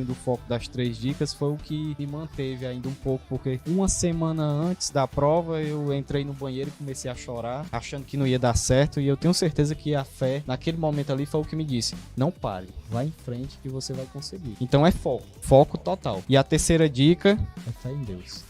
do foco das 3 dicas foi o que me manteve ainda um pouco, porque uma semana antes da prova eu entrei no banheiro e comecei a chorar, achando que não ia dar certo, e eu tenho certeza que a fé, naquele momento ali, foi o que me disse: não pare, vá em frente que você vai conseguir. Então é foco total. E a terceira dica é fé em Deus.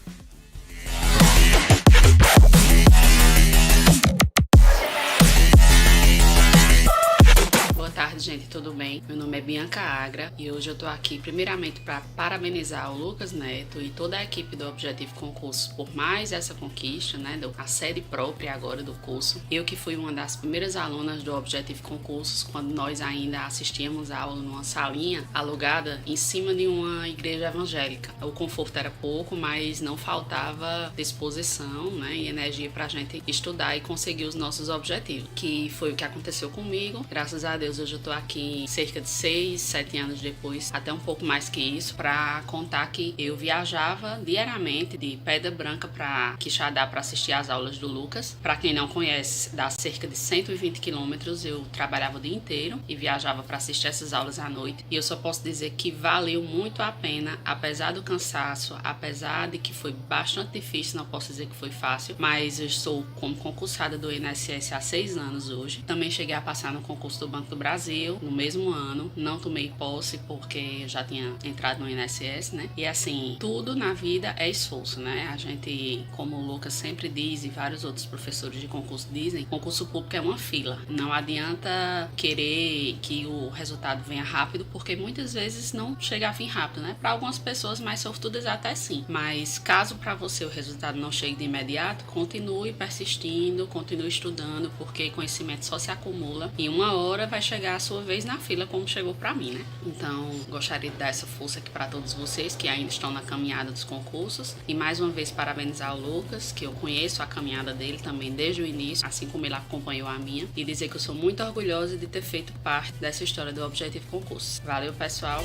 Boa tarde, gente, tudo bem? Meu nome é Bianca Agra e hoje eu tô aqui primeiramente para parabenizar o Lucas Neto e toda a equipe do Objetivo Concursos por mais essa conquista, né, a sede própria agora do curso. Eu que fui uma das primeiras alunas do Objetivo Concursos quando nós ainda assistíamos a aula numa salinha alugada em cima de uma igreja evangélica. O conforto era pouco, mas não faltava disposição, né, e energia pra gente estudar e conseguir os nossos objetivos, que foi o que aconteceu comigo. Graças a Deus, hoje eu tô aqui cerca de 6, 7 anos depois, até um pouco mais que isso, para contar que eu viajava diariamente de Pedra Branca para Quixadá para assistir às aulas do Lucas. Para quem não conhece, dá cerca de 120 quilômetros. Eu trabalhava o dia inteiro e viajava para assistir essas aulas à noite. E eu só posso dizer que valeu muito a pena, apesar do cansaço, apesar de que foi bastante difícil, não posso dizer que foi fácil, mas eu estou como concursada do INSS há 6 anos hoje. Também cheguei a passar no concurso do Banco do Brasil no mesmo ano, não tomei posse porque eu já tinha entrado no INSS, né? E assim, tudo na vida é esforço, né? A gente, como o Lucas sempre diz e vários outros professores de concurso dizem, concurso público é uma fila. Não adianta querer que o resultado venha rápido, porque muitas vezes não chega a vir rápido, né? Para algumas pessoas mais sortudas até sim, mas caso para você o resultado não chegue de imediato, continue persistindo, continue estudando, porque conhecimento só se acumula e uma hora vai chegar a sua vez na fila, como chegou para mim, né? Então, gostaria de dar essa força aqui para todos vocês que ainda estão na caminhada dos concursos e mais uma vez parabenizar o Lucas, que eu conheço a caminhada dele também desde o início, assim como ele acompanhou a minha, e dizer que eu sou muito orgulhosa de ter feito parte dessa história do Objetivo Concursos. Valeu, pessoal!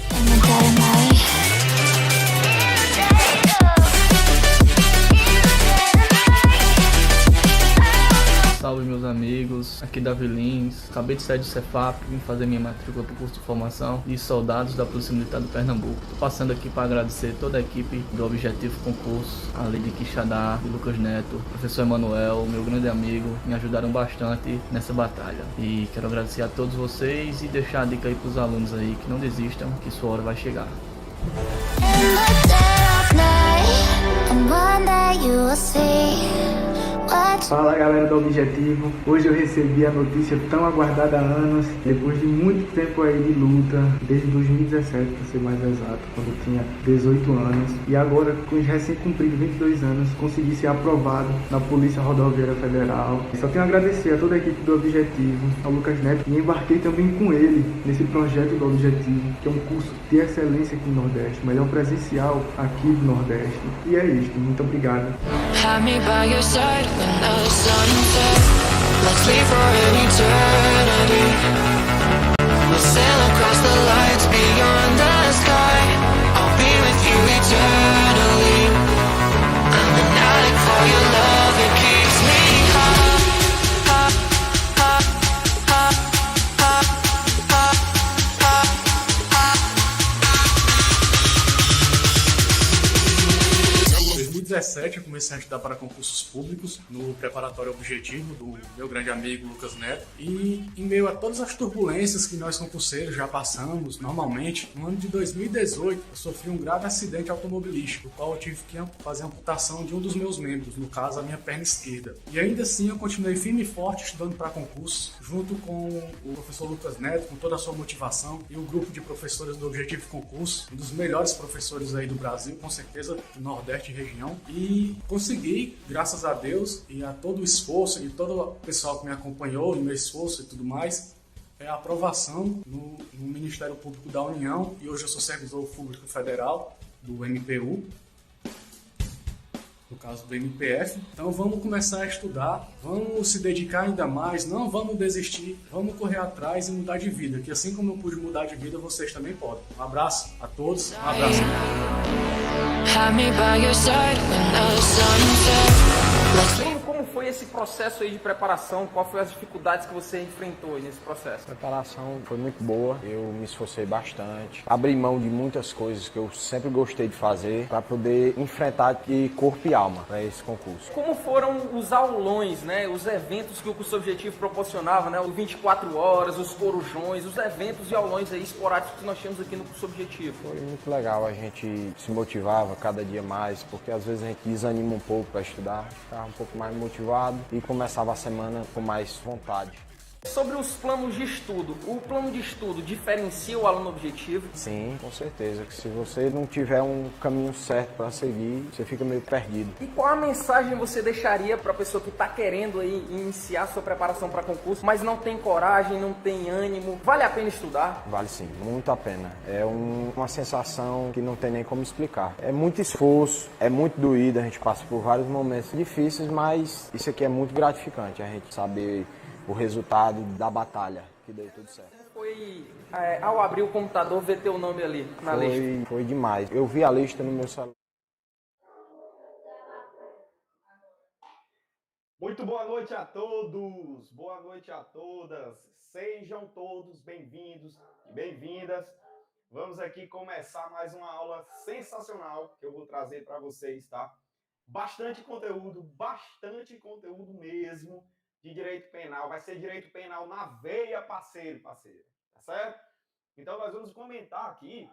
Salve, meus amigos, aqui Davi Lins. Acabei de sair do Cefap, vim fazer minha matrícula para o curso de formação de soldados da Polícia Militar do Pernambuco. Tô passando aqui para agradecer toda a equipe do Objetivo Concurso, a Lady Quixadá, de Lucas Neto, professor Emanuel, meu grande amigo, me ajudaram bastante nessa batalha. E quero agradecer a todos vocês e deixar a dica aí para os alunos aí que não desistam, que sua hora vai chegar. Fala, galera do Objetivo, hoje eu recebi a notícia tão aguardada há anos, depois de muito tempo aí de luta, desde 2017 para ser mais exato, quando eu tinha 18 anos, e agora com os recém-cumpridos 22 anos, consegui ser aprovado na Polícia Rodoviária Federal. Só tenho a agradecer a toda a equipe do Objetivo, ao Lucas Neto, e embarquei também com ele nesse projeto do Objetivo, que é um curso de excelência aqui no Nordeste, melhor presencial aqui do Nordeste. E é isso, muito obrigado. Have me by your side when the sun sets. Let's leave for an eternity. We'll sail across the lights beyond the sky. I'll be with you eternally. I'm an addict for your love, it keeps me high. High, high, high, high, high, high, Em 2017 eu comecei a estudar para concursos públicos no preparatório Objetivo do meu grande amigo Lucas Neto, e em meio a todas as turbulências que nós concurseiros já passamos normalmente, no ano de 2018 eu sofri um grave acidente automobilístico, do qual eu tive que fazer a amputação de um dos meus membros, no caso a minha perna esquerda. E ainda assim eu continuei firme e forte estudando para concursos, junto com o professor Lucas Neto, com toda a sua motivação, e o grupo de professores do Objetivo Concurso, um dos melhores professores aí do Brasil, com certeza do Nordeste e região. E consegui, graças a Deus e a todo o esforço e todo o pessoal que me acompanhou no meu esforço e tudo mais, a aprovação no Ministério Público da União, e hoje eu sou servidor público federal do MPU, no caso do MPF. Então vamos começar a estudar, vamos se dedicar ainda mais, não vamos desistir, vamos correr atrás e mudar de vida, que assim como eu pude mudar de vida, vocês também podem. Um abraço a todos, um abraço. Have me by your side when the sun sets. Let's leave. Como foi esse processo aí de preparação? Qual foi as dificuldades que você enfrentou aí nesse processo? A preparação foi muito boa, eu me esforcei bastante, abri mão de muitas coisas que eu sempre gostei de fazer para poder enfrentar de corpo e alma para esse concurso. Como foram os aulões, né? Os eventos que o curso objetivo proporcionava, né? Os 24 horas, os corujões, os eventos e aulões aí esporádicos que nós tínhamos aqui no curso objetivo. Foi muito legal, a gente se motivava cada dia mais, porque às vezes a gente desanima um pouco para estudar, ficava um pouco mais motivado e começava a semana com mais vontade. Sobre os planos de estudo, o plano de estudo diferencia o aluno objetivo? Sim, com certeza, que se você não tiver um caminho certo para seguir, você fica meio perdido. E qual a mensagem você deixaria para a pessoa que está querendo aí iniciar sua preparação para concurso, mas não tem coragem, não tem ânimo? Vale a pena estudar? Vale sim, muito a pena. É uma sensação que não tem nem como explicar. É muito esforço, é muito doído, a gente passa por vários momentos difíceis, mas isso aqui é muito gratificante, a gente saber o resultado da batalha, que deu tudo certo. Foi ao abrir o computador ver teu nome ali na lista? Foi demais. Eu vi a lista no meu celular. Muito boa noite a todos, boa noite a todas. Sejam todos bem-vindos e bem-vindas. Vamos aqui começar mais uma aula sensacional que eu vou trazer para vocês, tá? Bastante conteúdo mesmo. De direito penal, vai ser direito penal na veia, parceiro, tá certo? Então nós vamos comentar aqui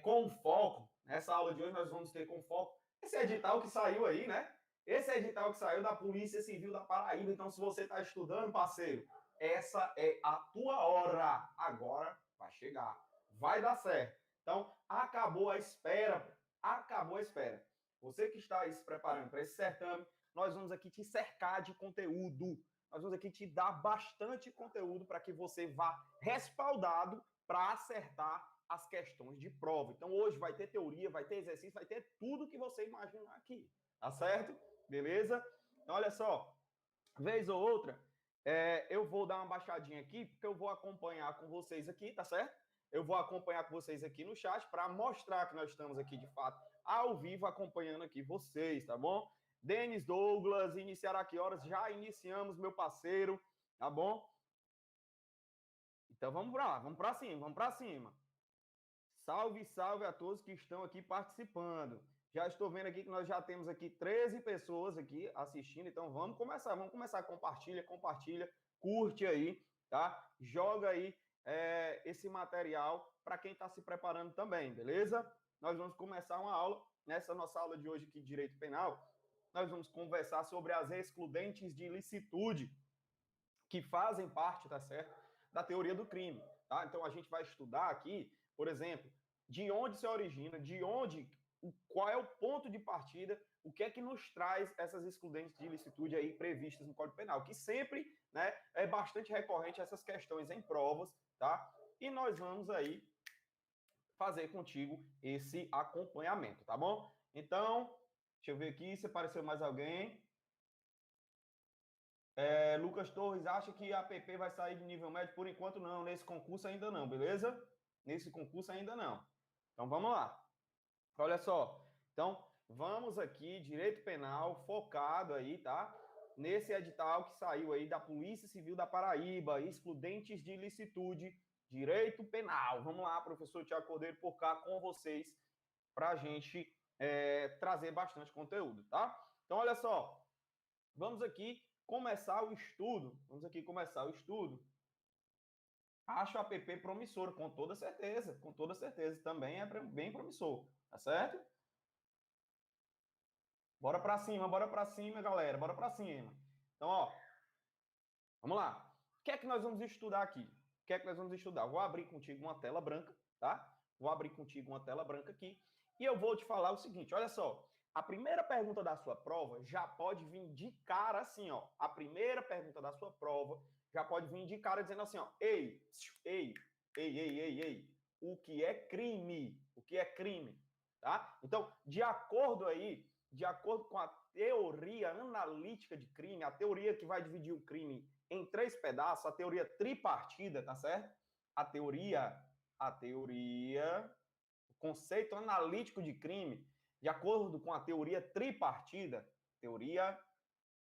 com foco, nessa aula de hoje nós vamos ter com foco esse edital que saiu aí, né? Esse edital que saiu da Polícia Civil da Paraíba. Então se você está estudando, parceiro, essa é a tua hora, agora vai chegar, vai dar certo. Então acabou a espera. Você que está aí se preparando para esse certame, nós vamos aqui te cercar de conteúdo. Nós vamos aqui te dar bastante conteúdo para que você vá respaldado para acertar as questões de prova. Então hoje vai ter teoria, vai ter exercício, vai ter tudo que você imaginar aqui. Tá certo? Beleza? Então olha só, vez ou outra, eu vou dar uma baixadinha aqui, porque eu vou acompanhar com vocês aqui, tá certo? Eu vou acompanhar com vocês aqui no chat para mostrar que nós estamos aqui de fato ao vivo acompanhando aqui vocês, tá bom? Denis Douglas, iniciar a que horas? Já iniciamos, meu parceiro, tá bom? Então vamos lá, vamos para cima. Salve, salve a todos que estão aqui participando. Já estou vendo aqui que nós já temos aqui 13 pessoas aqui assistindo, então vamos começar, compartilha, curte aí, tá? Joga aí esse material para quem está se preparando também, beleza? Nós vamos começar uma aula, nessa nossa aula de hoje aqui de Direito Penal, nós vamos conversar sobre as excludentes de ilicitude, que fazem parte, tá certo, da teoria do crime, tá? Então a gente vai estudar aqui, por exemplo, de onde se origina, qual é o ponto de partida, o que é que nos traz essas excludentes de ilicitude aí previstas no Código Penal, que sempre, né, é bastante recorrente essas questões em provas, tá? E nós vamos aí fazer contigo esse acompanhamento, tá bom? Então, deixa eu ver aqui se apareceu mais alguém. Lucas Torres acha que a APP vai sair de nível médio? Por enquanto não, nesse concurso ainda não, beleza? Nesse concurso ainda não. Então vamos lá. Olha só. Então vamos aqui, direito penal, focado aí, tá? Nesse edital que saiu aí da Polícia Civil da Paraíba, excludentes de ilicitude, direito penal. Vamos lá, professor Tiago Cordeiro, por cá com vocês, pra gente trazer bastante conteúdo, tá? Então, olha só, vamos aqui começar o estudo. Acho a APP promissora, com toda certeza, também é bem promissor, tá certo? Bora pra cima, galera, bora pra cima. Então, ó, vamos lá. O que é que nós vamos estudar aqui? Vou abrir contigo uma tela branca, tá? Aqui. E eu vou te falar o seguinte, olha só. A primeira pergunta da sua prova já pode vir de cara assim, ó. Dizendo assim, ó. Ei. O que é crime? Tá? Então, de acordo com a teoria analítica de crime, a teoria que vai dividir o crime em 3 pedaços, a teoria tripartida, tá certo? O conceito analítico de crime, de acordo com a teoria tripartida, teoria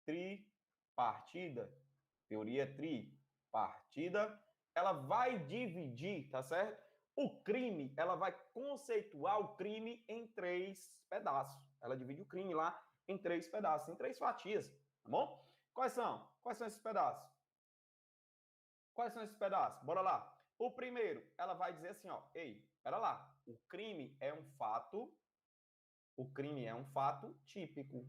tripartida, teoria tripartida, ela vai dividir, tá certo? O crime, ela vai conceituar o crime em 3 pedaços. Ela divide o crime lá em 3 pedaços, em 3 fatias, tá bom? Quais são? Quais são esses pedaços? Quais são esses pedaços? Bora lá. O primeiro, ela vai dizer assim, ó, ei, pera lá, o crime é um fato típico.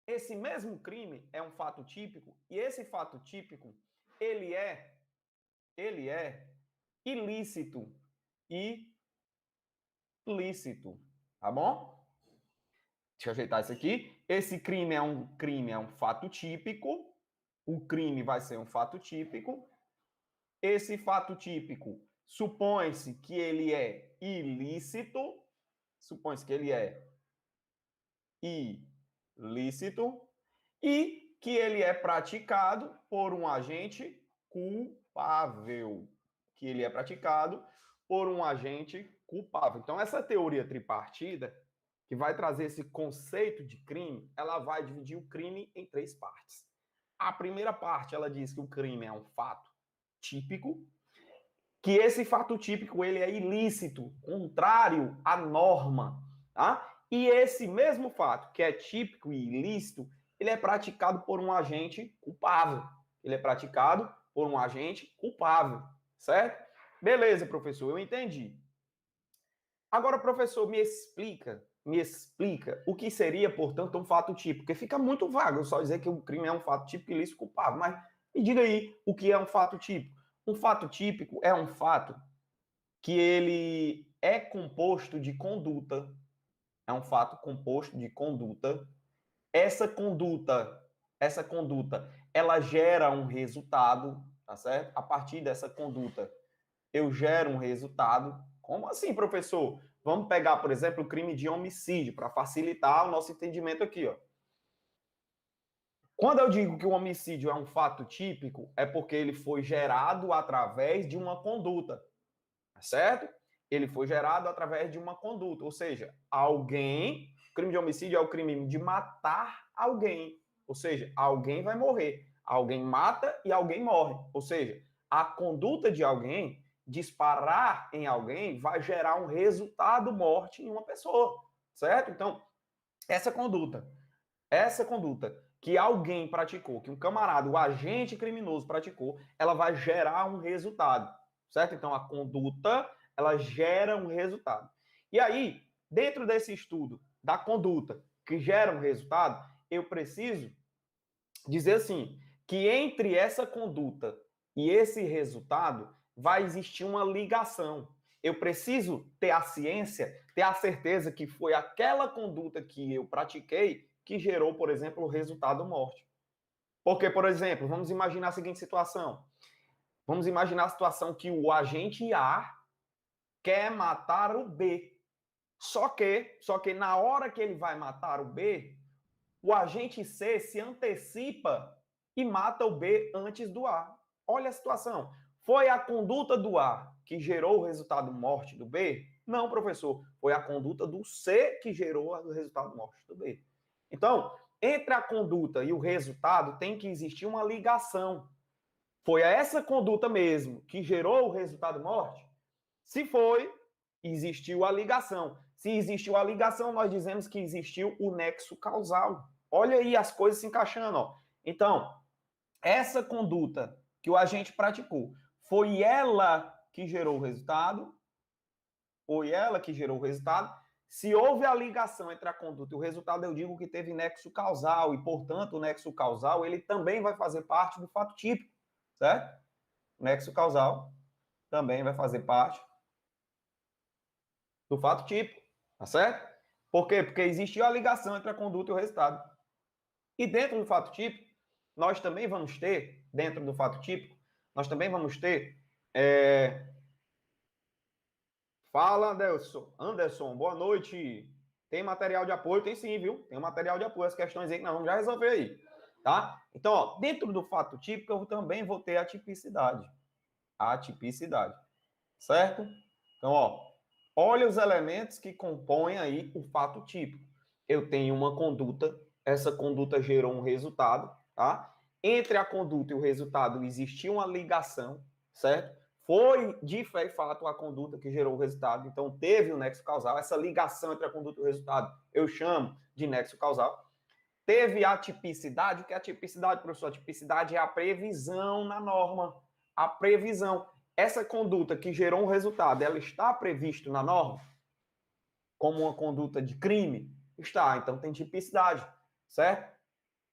Esse mesmo crime é um fato típico e esse fato típico, ele é ilícito. Ilícito, tá bom? Deixa eu ajeitar isso aqui. Esse crime é um fato típico. O crime vai ser um fato típico. Esse fato típico supõe-se que ele é ilícito. Supõe-se que ele é ilícito e que ele é praticado por um agente culpável. Que ele é praticado por um agente culpável. Então, essa teoria tripartida, que vai trazer esse conceito de crime, ela vai dividir o crime em 3 partes. A primeira parte, ela diz que o crime é um fato típico, que esse fato típico ele é ilícito, contrário à norma, tá? E esse mesmo fato, que é típico e ilícito, ele é praticado por um agente culpável. Ele é praticado por um agente culpável, certo? Beleza, professor, eu entendi. Agora, professor, me explica o que seria, portanto, um fato típico. Porque fica muito vago só dizer que o crime é um fato típico, ilícito, culpável. Mas me diga aí o que é um fato típico. Um fato típico é um fato que ele é composto de conduta. É um fato composto de conduta. Essa conduta, ela gera um resultado, tá certo? A partir dessa conduta, eu gero um resultado. Como assim, professor? Vamos pegar, por exemplo, o crime de homicídio, para facilitar o nosso entendimento aqui, ó. Quando eu digo que o homicídio é um fato típico, é porque ele foi gerado através de uma conduta, certo? Ele foi gerado através de uma conduta, ou seja, alguém, o crime de homicídio é o crime de matar alguém, ou seja, alguém vai morrer, alguém mata e alguém morre, ou seja, a conduta de alguém, disparar em alguém, vai gerar um resultado morte em uma pessoa, certo? Então, essa conduta que alguém praticou, que um camarada, o agente criminoso praticou, ela vai gerar um resultado, certo? Então, a conduta, ela gera um resultado. E aí, dentro desse estudo da conduta que gera um resultado, eu preciso dizer assim, que entre essa conduta e esse resultado vai existir uma ligação. Eu preciso ter a ciência, ter a certeza que foi aquela conduta que eu pratiquei que gerou, por exemplo, o resultado morte. Porque, por exemplo, vamos imaginar a seguinte situação. Vamos imaginar a situação que o agente A quer matar o B. Só que na hora que ele vai matar o B, o agente C se antecipa e mata o B antes do A. Olha a situação. Foi a conduta do A que gerou o resultado morte do B? Não, professor. Foi a conduta do C que gerou o resultado morte do B. Então, entre a conduta e o resultado tem que existir uma ligação. Foi essa conduta mesmo que gerou o resultado morte? Se foi, existiu a ligação. Se existiu a ligação, nós dizemos que existiu o nexo causal. Olha aí as coisas se encaixando, ó. Então, essa conduta que o agente praticou, foi ela que gerou o resultado? Foi ela que gerou o resultado? Se houve a ligação entre a conduta e o resultado, eu digo que teve nexo causal, e, portanto, o nexo causal, ele também vai fazer parte do fato típico, certo? O nexo causal também vai fazer parte do fato típico, tá certo? Por quê? Porque existiu a ligação entre a conduta e o resultado. E dentro do fato típico, nós também vamos ter, dentro do fato típico, nós também vamos ter... Fala, Anderson, boa noite. Tem material de apoio? Tem sim, viu? Tem material de apoio, as questões aí que nós vamos já resolver aí, tá? Então, ó, dentro do fato típico, eu também vou ter a tipicidade. A tipicidade, certo? Então, ó, olha os elementos que compõem aí o fato típico. Eu tenho uma conduta essa conduta gerou um resultado, tá? Entre a conduta e o resultado existia uma ligação, certo? Foi de fé e fato a conduta que gerou o resultado, então teve o nexo causal, essa ligação entre a conduta e o resultado eu chamo de nexo causal. Teve a tipicidade, o que é a tipicidade, professor? A tipicidade é a previsão na norma, a previsão. Essa conduta que gerou um resultado, ela está prevista na norma como uma conduta de crime? Está, então tem tipicidade, certo?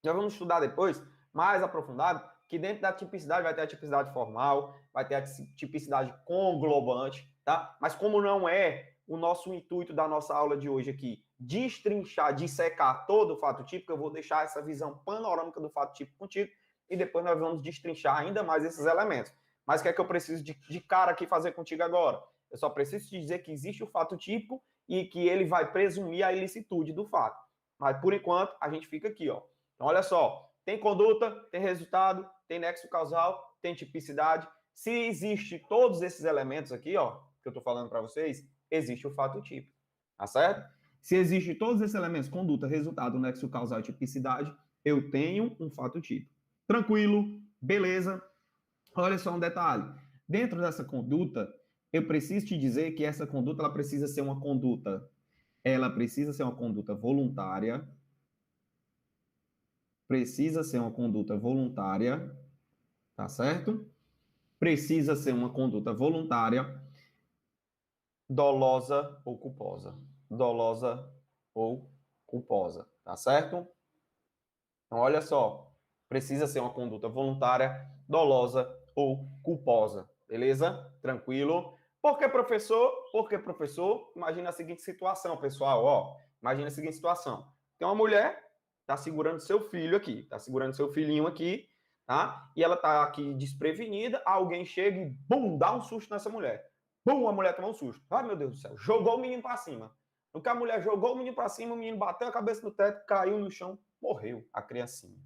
Nós vamos estudar depois, mais aprofundado, que dentro da tipicidade vai ter a tipicidade formal, vai ter a tipicidade conglobante, tá? Mas como não é o nosso intuito da nossa aula de hoje aqui, destrinchar, dissecar todo o fato típico, eu vou deixar essa visão panorâmica do fato típico contigo e depois nós vamos destrinchar ainda mais esses elementos. Mas o que é que eu preciso de cara aqui fazer contigo agora? Eu só preciso te dizer que existe o fato típico e que ele vai presumir a ilicitude do fato. Mas, por enquanto, a gente fica aqui, ó. Então, olha só. Tem conduta, tem resultado, tem nexo causal, tem tipicidade. Se existe todos esses elementos aqui, ó, que eu tô falando para vocês, existe o fato típico. Tá certo? Se existe todos esses elementos, conduta, resultado, nexo causal e tipicidade, eu tenho um fato típico. Tranquilo? Beleza? Olha só um detalhe. Dentro dessa conduta, eu preciso te dizer que essa conduta ela precisa ser uma conduta voluntária. Precisa ser uma conduta voluntária, tá certo? Precisa ser uma conduta voluntária, dolosa ou culposa. Dolosa ou culposa, tá certo? Então, olha só. Precisa ser uma conduta voluntária, dolosa ou culposa. Beleza? Tranquilo? Por que, professor? Porque, professor, imagina a seguinte situação, pessoal. Ó, imagina a seguinte situação. Tem uma mulher, tá segurando seu filho aqui, tá segurando seu filhinho aqui, tá? E ela tá aqui desprevenida, alguém chega e, bum, dá um susto nessa mulher. Bum, a mulher tomou um susto. Ai, meu Deus do céu, jogou o menino para cima. No que a mulher jogou o menino para cima, o menino bateu a cabeça no teto, caiu no chão, morreu a criancinha.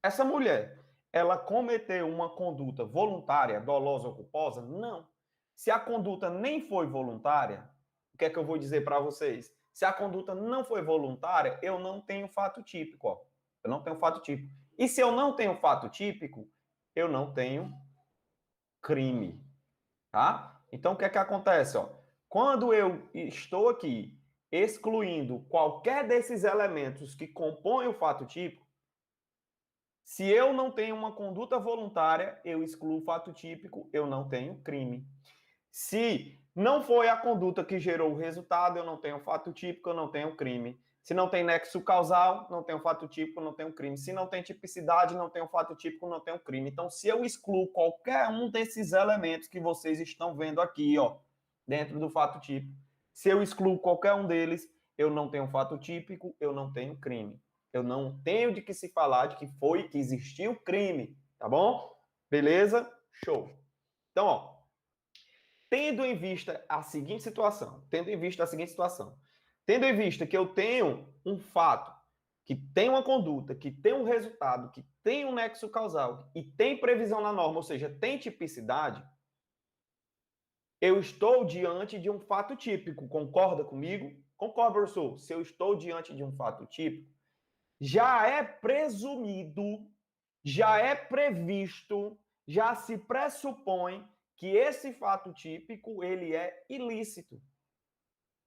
Essa mulher, ela cometeu uma conduta voluntária, dolosa ou culposa? Não. Se a conduta nem foi voluntária, o que é que eu vou dizer para vocês? Se a conduta não foi voluntária, eu não tenho fato típico. Ó. Eu não tenho fato típico. E se eu não tenho fato típico, eu não tenho crime. Tá? Então, o que é que acontece? Ó? Quando eu estou aqui excluindo qualquer desses elementos que compõem o fato típico, se eu não tenho uma conduta voluntária, eu excluo o fato típico, eu não tenho crime. Se não foi a conduta que gerou o resultado, eu não tenho fato típico, eu não tenho crime. Se não tem nexo causal, não tenho fato típico, não tenho crime. Se não tem tipicidade, não tenho fato típico, não tenho crime. Então, se eu excluo qualquer um desses elementos que vocês estão vendo aqui, ó, dentro do fato típico, se eu excluo qualquer um deles, eu não tenho fato típico, eu não tenho crime. Eu não tenho de que se falar de que foi, que existiu crime, tá bom? Beleza? Show. Então, ó, tendo em vista a seguinte situação, tendo em vista que eu tenho um fato, que tem uma conduta, que tem um resultado, que tem um nexo causal e tem previsão na norma, ou seja, tem tipicidade, eu estou diante de um fato típico. Concorda comigo? Concorda, professor? Se eu estou diante de um fato típico, já é presumido, já é previsto, já se pressupõe que esse fato típico ele é ilícito.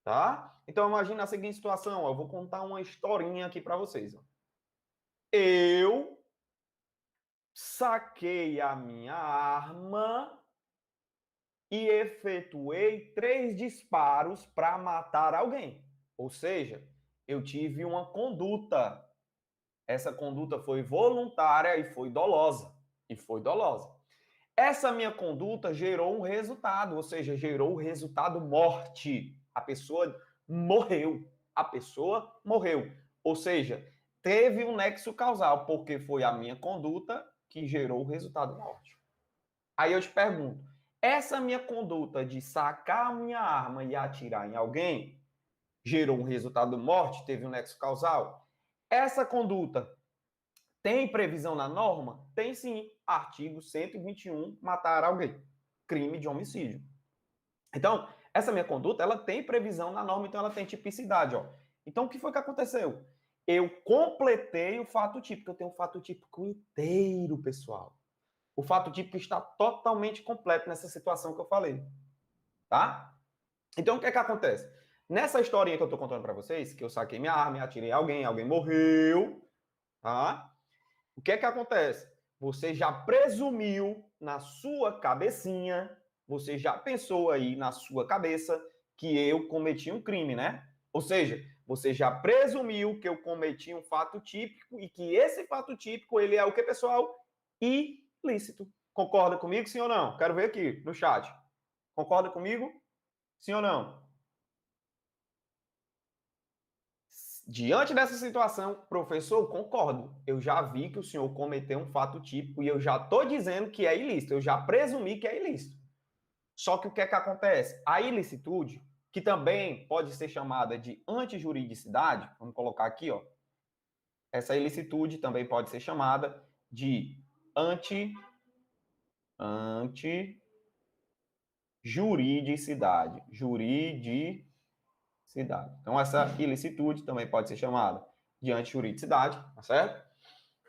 Tá? Então, imagina a seguinte situação. Ó, eu vou contar uma historinha aqui para vocês. Ó. Eu saquei a minha arma e efetuei 3 disparos para matar alguém. Ou seja, eu tive uma conduta. Essa conduta foi voluntária e foi dolosa. Essa minha conduta gerou um resultado, ou seja, gerou o resultado morte. A pessoa morreu. Ou seja, teve um nexo causal, porque foi a minha conduta que gerou o resultado morte. Aí eu te pergunto, essa minha conduta de sacar a minha arma e atirar em alguém gerou um resultado morte, teve um nexo causal? Essa conduta tem previsão na norma? Tem sim. Artigo 121, matar alguém. Crime de homicídio. Então, essa minha conduta, ela tem previsão na norma, então ela tem tipicidade. Ó. Então, o que foi que aconteceu? Eu completei o fato típico. Eu tenho um fato típico inteiro, pessoal. O fato típico está totalmente completo nessa situação que eu falei. Tá? Então, o que é que acontece? Nessa historinha que eu estou contando para vocês, que eu saquei minha arma e atirei alguém morreu, tá? O que é que acontece? Você já presumiu na sua cabecinha, você já pensou aí na sua cabeça que eu cometi um crime, né? Ou seja, você já presumiu que eu cometi um fato típico e que esse fato típico, ele é o que, pessoal? Ilícito. Concorda comigo, sim ou não? Quero ver aqui no chat. Concorda comigo? Sim ou não? Diante dessa situação, professor, concordo. Eu já vi que o senhor cometeu um fato típico e eu já estou dizendo que é ilícito. Eu já presumi que é ilícito. Só que o que é que acontece? A ilicitude, que também pode ser chamada de antijuridicidade, vamos colocar aqui, ó. Essa ilicitude também pode ser chamada de antijuridicidade. Então, essa ilicitude também pode ser chamada de antijuridicidade, tá certo?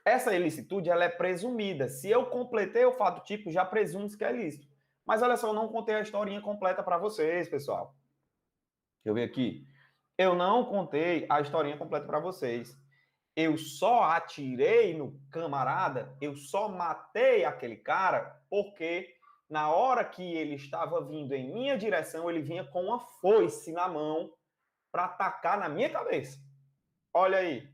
Essa ilicitude, ela é presumida. Se eu completei o fato típico, já presume-se que é ilícito. Mas olha só, eu não contei a historinha completa para vocês, pessoal. Deixa eu ver aqui. Eu não contei a historinha completa para vocês. Eu só atirei no camarada, eu só matei aquele cara porque na hora que ele estava vindo em minha direção, ele vinha com uma foice na mão para atacar na minha cabeça. Olha aí.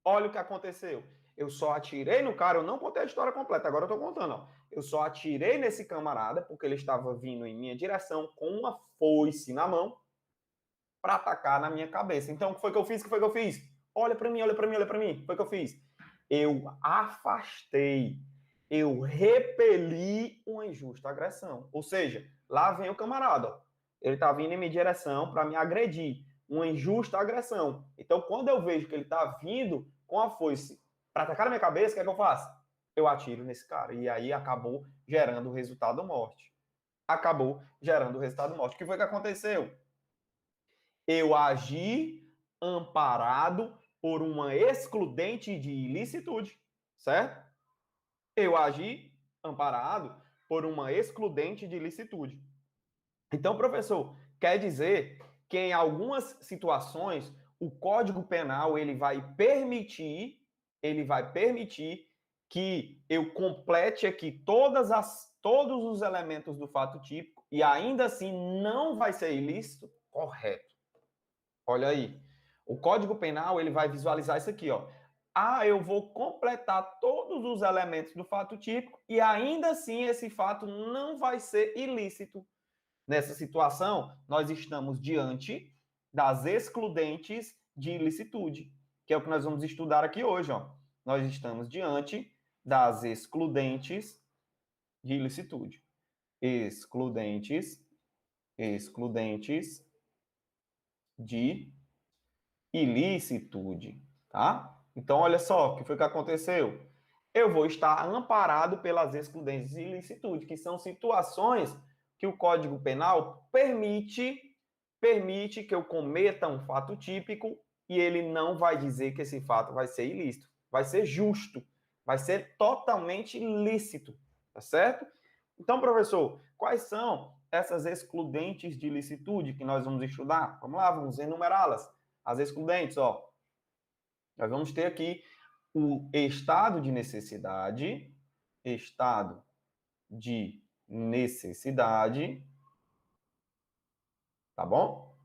Olha o que aconteceu. Eu só atirei no cara, eu não contei a história completa, agora eu tô contando, ó. Eu só atirei nesse camarada porque ele estava vindo em minha direção com uma foice na mão para atacar na minha cabeça. Então, o que foi que eu fiz? Olha para mim, olha para mim, olha para mim. O que foi que eu fiz? Eu afastei, eu repeli uma injusta agressão. Ou seja, lá vem o camarada, ó. Ele tá vindo em minha direção para me agredir. Uma injusta agressão. Então, quando eu vejo que ele tá vindo com a foice para atacar na minha cabeça, o que é que eu faço? Eu atiro nesse cara. E aí acabou gerando o resultado morte. Acabou gerando o resultado morte. O que foi que aconteceu? Eu agi amparado por uma excludente de ilicitude, certo? Eu agi amparado por uma excludente de ilicitude. Então, professor, quer dizer que em algumas situações o Código Penal ele vai permitir que eu complete aqui todos os elementos do fato típico e ainda assim não vai ser ilícito? Correto. Olha aí. O Código Penal ele vai visualizar isso aqui, ó. Ah, eu vou completar todos os elementos do fato típico e ainda assim esse fato não vai ser ilícito. Nessa situação, nós estamos diante das excludentes de ilicitude, que é o que nós vamos estudar aqui hoje, ó. Nós estamos diante das excludentes de ilicitude. Excludentes de ilicitude, tá? Então, olha só, o que foi que aconteceu? Eu vou estar amparado pelas excludentes de ilicitude, que são situações que o Código Penal permite que eu cometa um fato típico e ele não vai dizer que esse fato vai ser ilícito, vai ser justo, vai ser totalmente lícito, tá certo? Então, professor, quais são essas excludentes de ilicitude que nós vamos estudar? Vamos lá, vamos enumerá-las. As excludentes, ó. Nós vamos ter aqui o estado de necessidade, tá bom?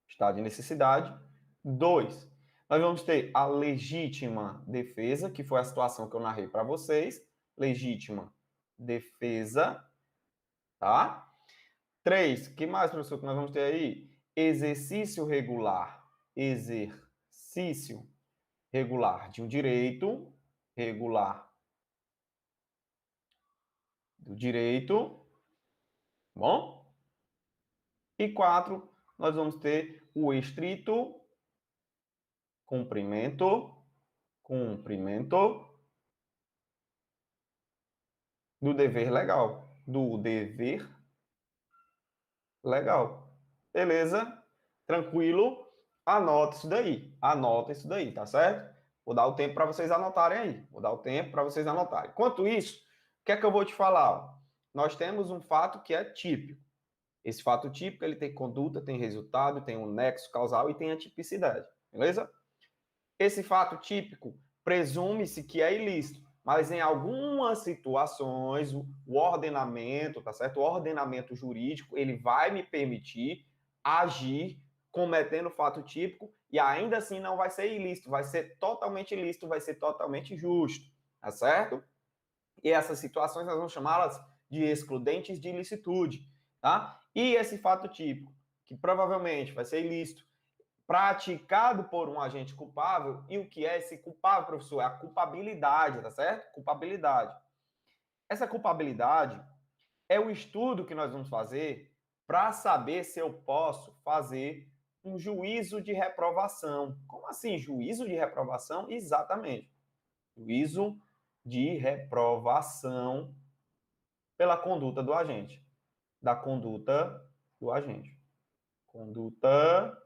Estado de necessidade. 2, nós vamos ter a legítima defesa, que foi a situação que eu narrei para vocês. Legítima defesa, tá? 3, que mais, professor, que nós vamos ter aí? Exercício regular de um direito, bom? E 4, nós vamos ter o estrito cumprimento do dever legal. Beleza? Tranquilo? Anota isso daí. Anota isso daí, tá certo? Vou dar o tempo para vocês anotarem aí. Vou dar o tempo para vocês anotarem. Enquanto isso, o que é que eu vou te falar? Nós temos um fato que é típico. Esse fato típico, ele tem conduta, tem resultado, tem um nexo causal e tem a tipicidade. Beleza? Esse fato típico presume-se que é ilícito, mas em algumas situações o ordenamento, tá certo? O ordenamento jurídico, ele vai me permitir agir cometendo fato típico e ainda assim não vai ser ilícito, vai ser totalmente ilícito, vai ser totalmente justo, tá certo? E essas situações nós vamos chamá-las de excludentes de ilicitude, tá? E esse fato típico, que provavelmente vai ser ilícito, praticado por um agente culpável, e o que é esse culpável, professor? É a culpabilidade, tá certo? Culpabilidade. Essa culpabilidade é o estudo que nós vamos fazer para saber se eu posso fazer um juízo de reprovação. Como assim, juízo de reprovação? Exatamente. Juízo de reprovação pela conduta do agente. Da conduta do agente. Conduta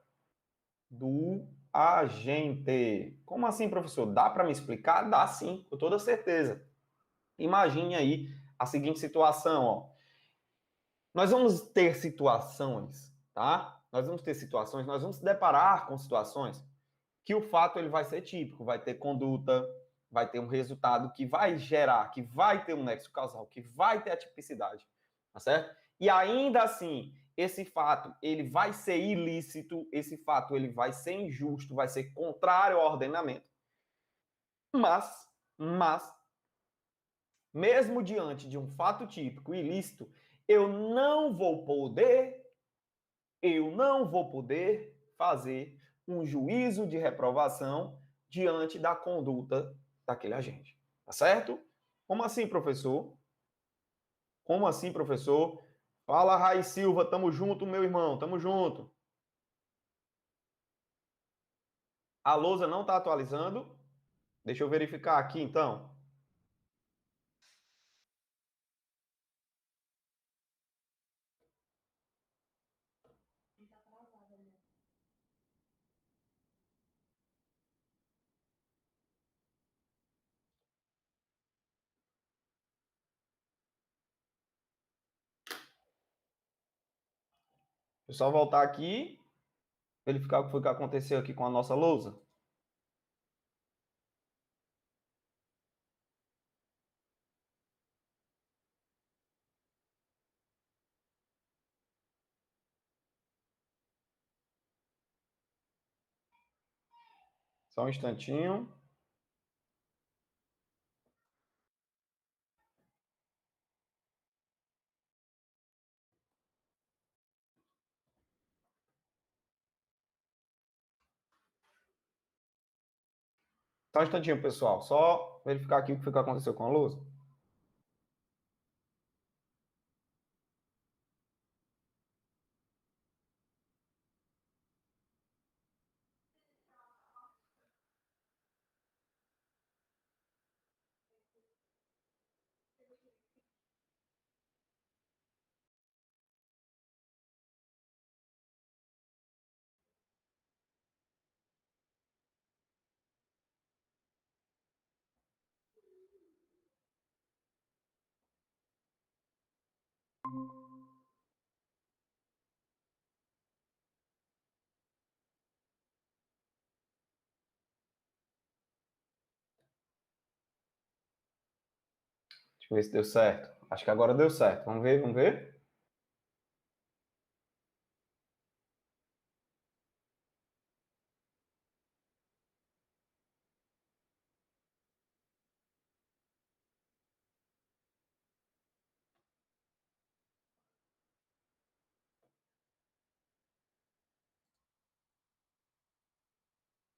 do agente. Como assim, professor? Dá para me explicar? Dá sim, com toda certeza. Imagine aí a seguinte situação, ó. Nós vamos ter situações, tá? Nós vamos se deparar com situações que o fato ele vai ser típico, vai ter conduta, vai ter um resultado que vai gerar, que vai ter um nexo causal, que vai ter a tipicidade, tá certo? E ainda assim, esse fato ele vai ser ilícito, esse fato ele vai ser injusto, vai ser contrário ao ordenamento. Mas, mesmo diante de um fato típico ilícito, eu não vou poder fazer um juízo de reprovação diante da conduta daquele agente. Tá certo? Como assim, professor? Como assim, professor? Fala, Raiz Silva, tamo junto, meu irmão, tamo junto. A lousa não está atualizando? Deixa eu verificar aqui, então. Deixa eu só voltar aqui, verificar o que foi que aconteceu aqui com a nossa lousa. Só um instantinho. Só um instantinho, pessoal. Só verificar aqui o que foi que aconteceu com a lousa. Deixa eu ver se deu certo. Acho que agora deu certo. Vamos ver, vamos ver.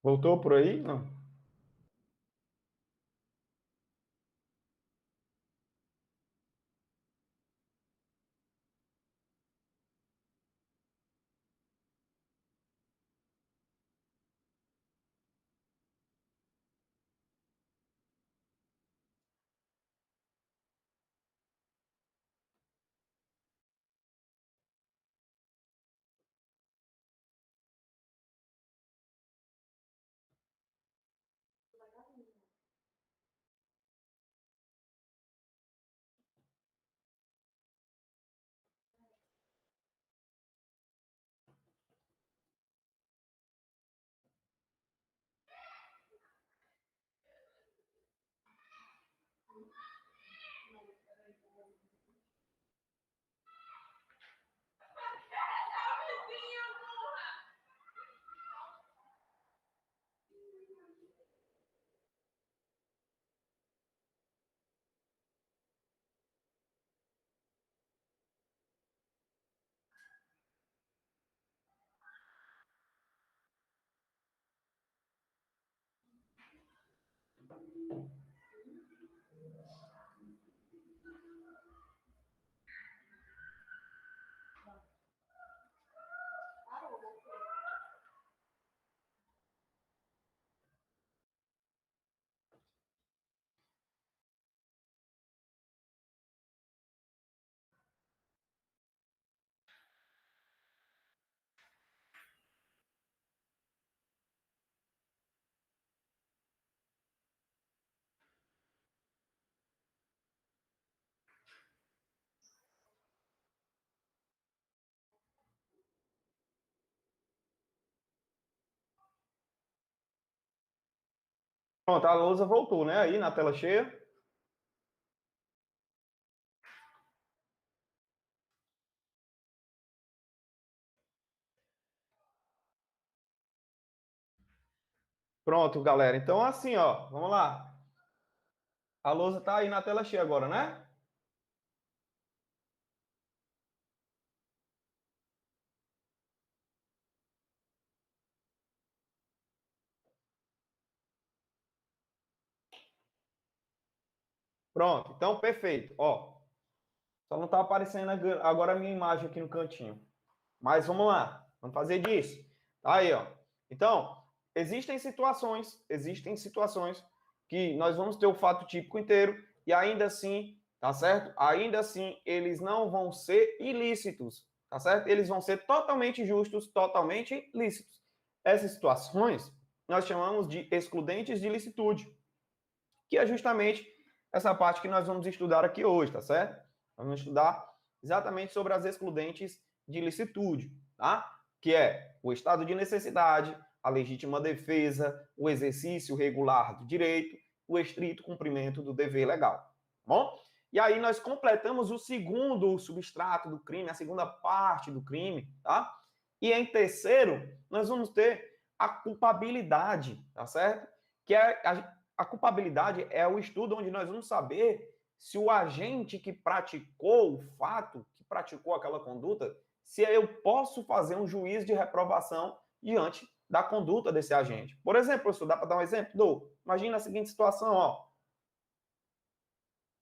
Voltou por aí? Não. Pronto, a lousa voltou, né? Aí na tela cheia. Pronto, galera. Então, assim, ó, vamos lá. A lousa tá aí na tela cheia agora, né? Pronto, então perfeito. Ó, só não tá aparecendo agora a minha imagem aqui no cantinho. Mas vamos lá, vamos fazer disso. Tá aí, ó. Então, existem situações que nós vamos ter o fato típico inteiro e ainda assim, tá certo? Ainda assim, eles não vão ser ilícitos, tá certo? Eles vão ser totalmente justos, totalmente lícitos. Essas situações nós chamamos de excludentes de licitude, que é justamente essa parte que nós vamos estudar aqui hoje, tá certo? Nós vamos estudar exatamente sobre as excludentes de licitude, tá? Que é o estado de necessidade, a legítima defesa, o exercício regular do direito, o estrito cumprimento do dever legal, tá bom? E aí nós completamos o segundo substrato do crime, a segunda parte do crime, tá? E em terceiro, nós vamos ter a culpabilidade, tá certo? Que é a culpabilidade é o estudo onde nós vamos saber se o agente que praticou o fato, que praticou aquela conduta, se eu posso fazer um juízo de reprovação diante da conduta desse agente. Por exemplo, professor, dá para dar um exemplo? Imagina a seguinte situação, ó.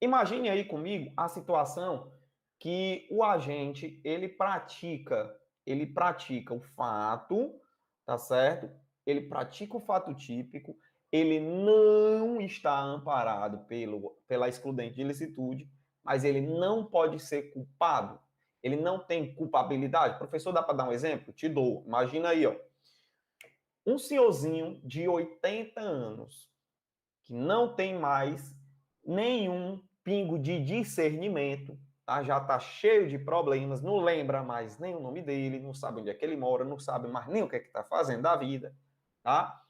Imagine aí comigo a situação que o agente, ele pratica o fato, tá certo? Ele pratica o fato típico, ele não está amparado pela excludente de ilicitude, mas ele não pode ser culpado. Ele não tem culpabilidade. Professor, dá para dar um exemplo? Te dou. Imagina aí, ó. Um senhorzinho de 80 anos, que não tem mais nenhum pingo de discernimento, tá? Já está cheio de problemas, não lembra mais nem o nome dele, não sabe onde é que ele mora, não sabe mais nem o que é que está fazendo da vida, tá?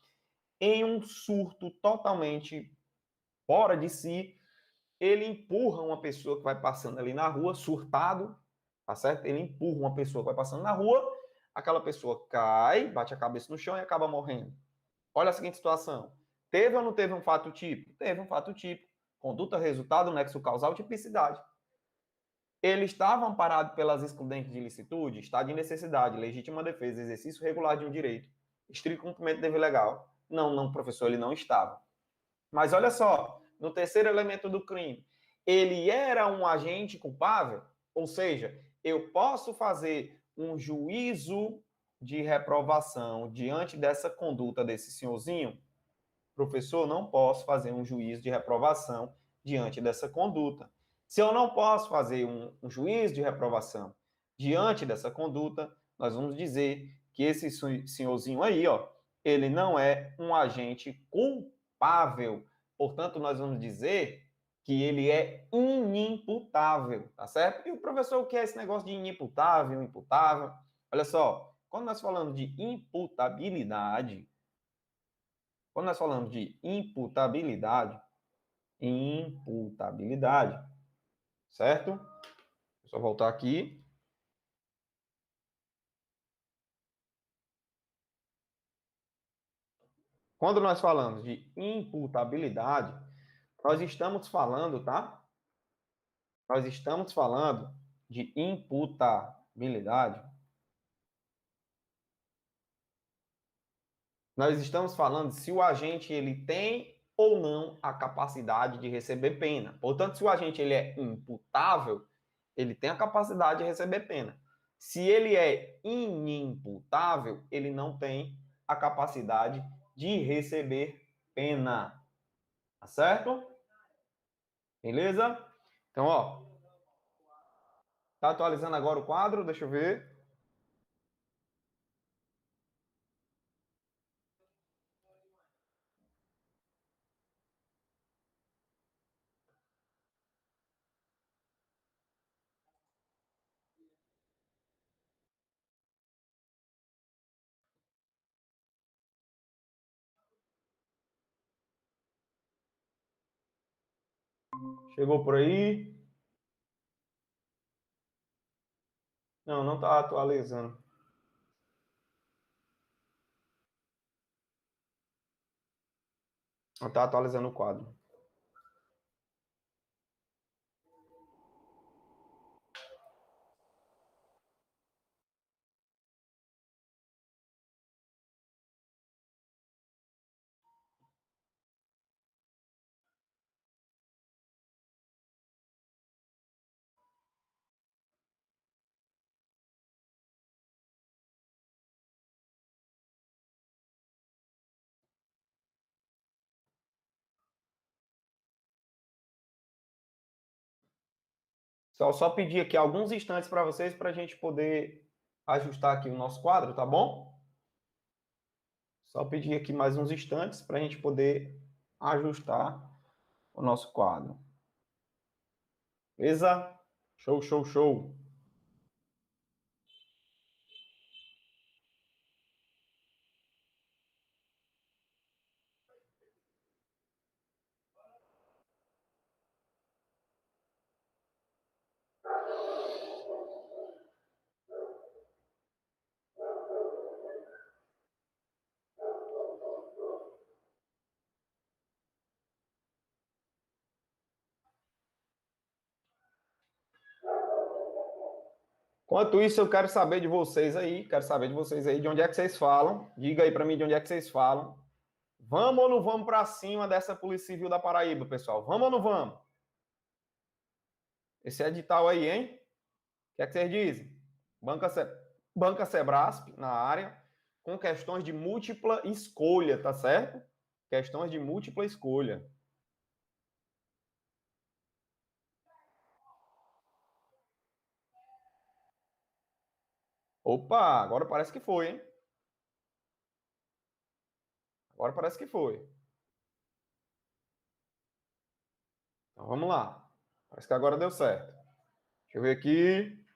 Em um surto totalmente fora de si, ele empurra uma pessoa que vai passando ali na rua, surtado, tá certo? Ele empurra uma pessoa que vai passando na rua, aquela pessoa cai, bate a cabeça no chão e acaba morrendo. Olha a seguinte situação. Teve ou não teve um fato típico? Teve um fato típico. Conduta, resultado, nexo causal, tipicidade. Ele estava amparado pelas excludentes de ilicitude, estado de necessidade, legítima defesa, exercício regular de um direito, estrito cumprimento do dever legal. Não, professor, ele não estava. Mas olha só, no terceiro elemento do crime, ele era um agente culpável, ou seja, eu posso fazer um juízo de reprovação diante dessa conduta desse senhorzinho? Professor, não posso fazer um juízo de reprovação diante dessa conduta. Se eu não posso fazer um juízo de reprovação diante dessa conduta, nós vamos dizer que esse senhorzinho aí, ó, ele não é um agente culpável. Portanto, nós vamos dizer que ele é inimputável, tá certo? E o professor, o que é esse negócio de inimputável, imputável? Olha só, quando nós falamos de imputabilidade, certo? Deixa eu só voltar aqui. Quando nós falamos de imputabilidade, nós estamos falando, tá? Nós estamos falando de imputabilidade. Nós estamos falando se o agente ele tem ou não a capacidade de receber pena. Portanto, se o agente ele é imputável, ele tem a capacidade de receber pena. Se ele é inimputável, ele não tem a capacidade de receber pena. Tá certo? Beleza? Então, ó, tá atualizando agora o quadro, deixa eu ver. Chegou por aí? Não, não tá atualizando. Não tá atualizando o quadro. Só pedir aqui alguns instantes para vocês para a gente poder ajustar aqui o nosso quadro, tá bom? Só pedir aqui mais uns instantes para a gente poder ajustar o nosso quadro. Beleza? Show, show, show. Enquanto isso, eu quero saber de vocês aí, de onde é que vocês falam. Diga aí para mim de onde é que vocês falam. Vamos ou não vamos para cima dessa Polícia Civil da Paraíba, pessoal? Vamos ou não vamos? Esse edital aí, hein? O que é que vocês dizem? Banca Sebrasp na área, com questões de múltipla escolha, tá certo? Questões de múltipla escolha. Opa, agora parece que foi, hein? Agora parece que foi. Então vamos lá. Parece que agora deu certo. Deixa eu ver aqui.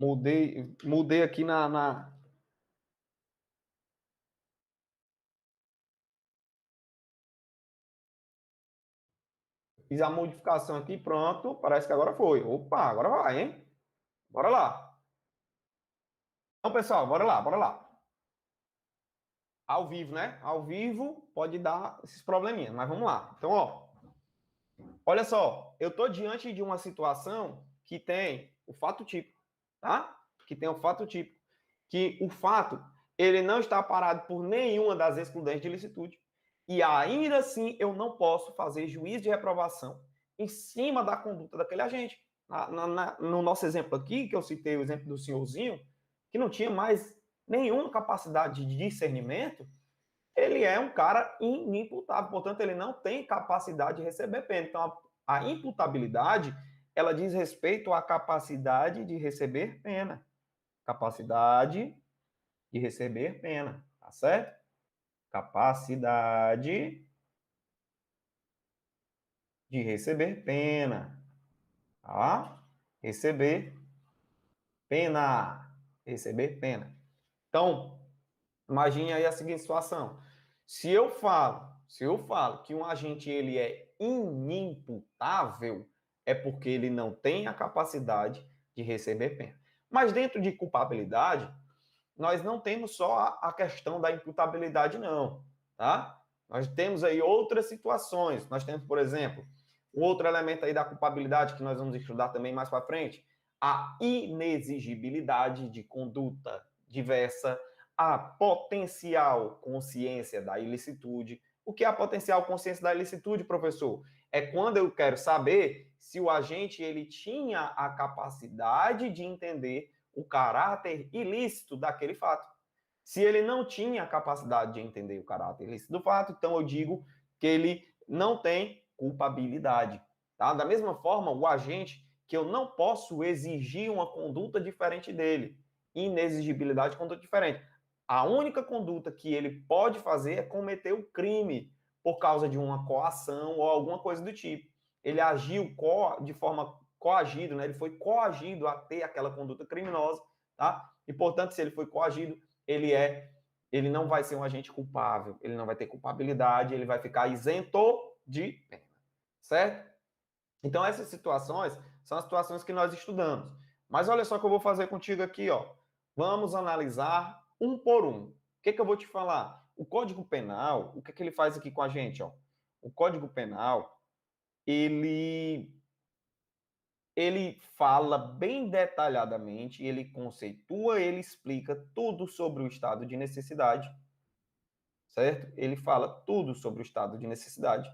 Mudei aqui Fiz a modificação aqui, pronto. Parece que agora foi. Opa, agora vai, hein? Bora lá. Então, pessoal, bora lá, bora lá. Ao vivo, né? Ao vivo pode dar esses probleminhas, mas vamos lá. Então, ó. Olha só, eu tô diante de uma situação que tem o fato típico, tá? Que tem o fato típico. Que o fato, ele não está parado por nenhuma das excludentes de licitude. E ainda assim, eu não posso fazer juízo de reprovação em cima da conduta daquele agente. No nosso exemplo aqui, que eu citei o exemplo do senhorzinho, que não tinha mais nenhuma capacidade de discernimento, ele é um cara inimputável, portanto, ele não tem capacidade de receber pena. Então, a imputabilidade, ela diz respeito à capacidade de receber pena. Capacidade de receber pena, tá certo? Capacidade de receber pena, tá? Receber pena, receber pena. Então, imagine aí a seguinte situação. Se eu falo que um agente ele é inimputável, é porque ele não tem a capacidade de receber pena. Mas dentro de culpabilidade, nós não temos só a questão da imputabilidade, não, tá? Nós temos aí outras situações. Nós temos, por exemplo, outro elemento aí da culpabilidade que nós vamos estudar também mais para frente, a inexigibilidade de conduta diversa, a potencial consciência da ilicitude. O que é a potencial consciência da ilicitude, professor? É quando eu quero saber se o agente ele tinha a capacidade de entender o caráter ilícito daquele fato. Se ele não tinha a capacidade de entender o caráter ilícito do fato, então eu digo que ele não tem culpabilidade. Tá? Da mesma forma, o agente, que eu não posso exigir uma conduta diferente dele. Inexigibilidade de conduta diferente. A única conduta que ele pode fazer é cometer o crime por causa de uma coação ou alguma coisa do tipo. Ele agiu de forma coagido, né? Ele foi coagido a ter aquela conduta criminosa, tá? E, portanto, se ele foi coagido, ele não vai ser um agente culpável, ele não vai ter culpabilidade, ele vai ficar isento de pena, certo? Então, essas situações são as situações que nós estudamos. Mas olha só o que eu vou fazer contigo aqui, ó. Vamos analisar um por um. O que eu vou te falar? O Código Penal, o que ele faz aqui com a gente, ó? O Código Penal, ele fala bem detalhadamente, ele conceitua, ele explica tudo sobre o estado de necessidade, certo? Ele fala tudo sobre o estado de necessidade.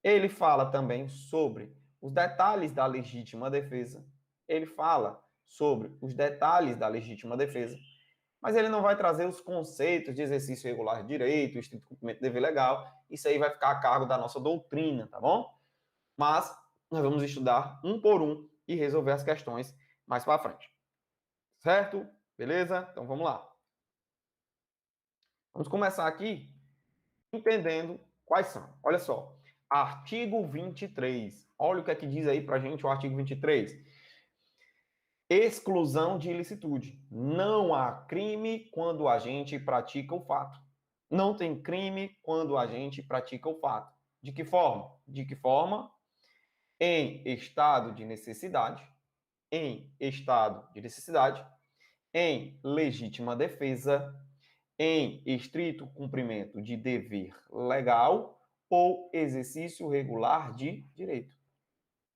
Ele fala também sobre os detalhes da legítima defesa. Ele fala sobre os detalhes da legítima defesa. Mas ele não vai trazer os conceitos de exercício regular de direito, estrito cumprimento do dever legal. Isso aí vai ficar a cargo da nossa doutrina, tá bom? Mas nós vamos estudar um por um e resolver as questões mais para frente. Certo? Beleza? Então vamos lá. Vamos começar aqui entendendo quais são. Olha só. Artigo 23. Olha o que é que diz aí para a gente o artigo 23. Exclusão de ilicitude. Não há crime quando o agente pratica o fato. Não tem crime quando o agente pratica o fato. De que forma? De que forma? Em estado de necessidade, em estado de necessidade, em legítima defesa, em estrito cumprimento de dever legal ou exercício regular de direito.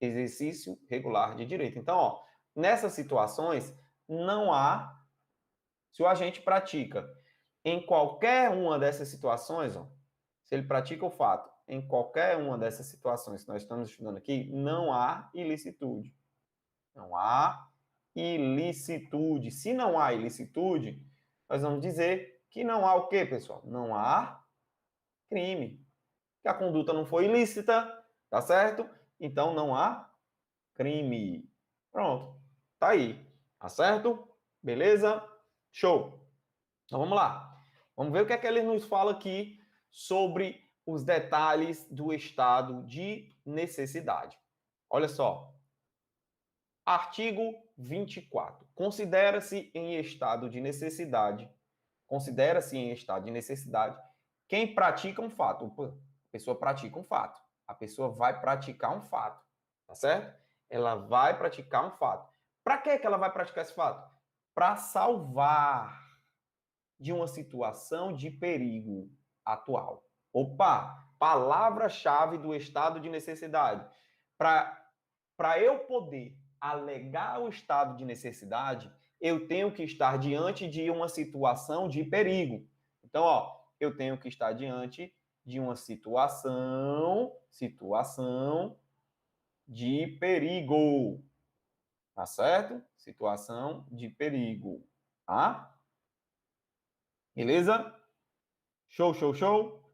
Exercício regular de direito. Então, ó, nessas situações, não há, se o agente pratica em qualquer uma dessas situações, ó, se ele pratica o fato em qualquer uma dessas situações que nós estamos estudando aqui, não há ilicitude. Não há ilicitude. Se não há ilicitude, nós vamos dizer que não há o quê, pessoal? Não há crime. Que a conduta não foi ilícita, tá certo? Então não há crime. Pronto. Tá aí. Tá certo? Beleza? Show. Então vamos lá. Vamos ver o que é que ele nos fala aqui sobre os detalhes do estado de necessidade. Olha só. Artigo 24. Considera-se em estado de necessidade. Considera-se em estado de necessidade quem pratica um fato. A pessoa pratica um fato. A pessoa vai praticar um fato. Tá certo? Ela vai praticar um fato. Para que ela vai praticar esse fato? Para salvar de uma situação de perigo atual. Opa, palavra-chave do estado de necessidade. Para eu poder alegar o estado de necessidade, eu tenho que estar diante de uma situação de perigo. Então, ó, eu tenho que estar diante de uma situação de perigo. Tá certo? Situação de perigo. Tá? Beleza? Show, show, show?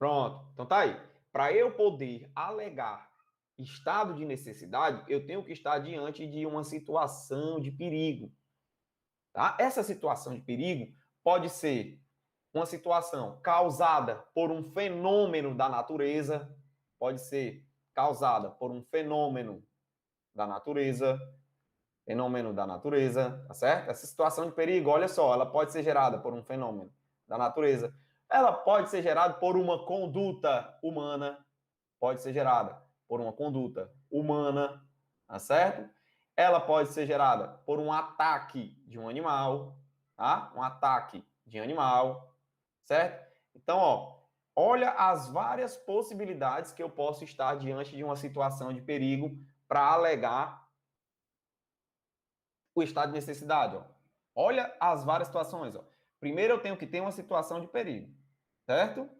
Pronto. Então tá aí. Para eu poder alegar estado de necessidade, eu tenho que estar diante de uma situação de perigo. Tá? Essa situação de perigo pode ser uma situação causada por um fenômeno da natureza, pode ser causada por um fenômeno da natureza, tá certo? Essa situação de perigo, olha só, ela pode ser gerada por um fenômeno da natureza, ela pode ser gerada por uma conduta humana, pode ser gerada por uma conduta humana, tá certo? Ela pode ser gerada por um ataque de um animal, tá? Um ataque de animal, certo? Então, ó, olha as várias possibilidades que eu posso estar diante de uma situação de perigo para alegar o estado de necessidade, ó. Olha as várias situações, ó. Primeiro eu tenho que ter uma situação de perigo, certo?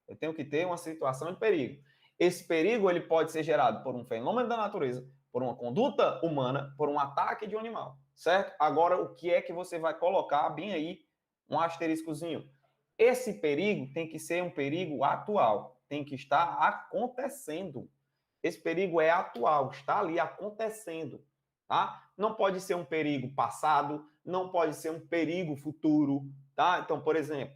Eu tenho que ter uma situação de perigo. Esse perigo ele pode ser gerado por um fenômeno da natureza, por uma conduta humana, por um ataque de um animal, certo? Agora, o que é que você vai colocar bem aí um asteriscozinho? Esse perigo tem que ser um perigo atual, tem que estar acontecendo. Esse perigo é atual, está ali acontecendo, tá? Não pode ser um perigo passado, não pode ser um perigo futuro, tá? Então, por exemplo,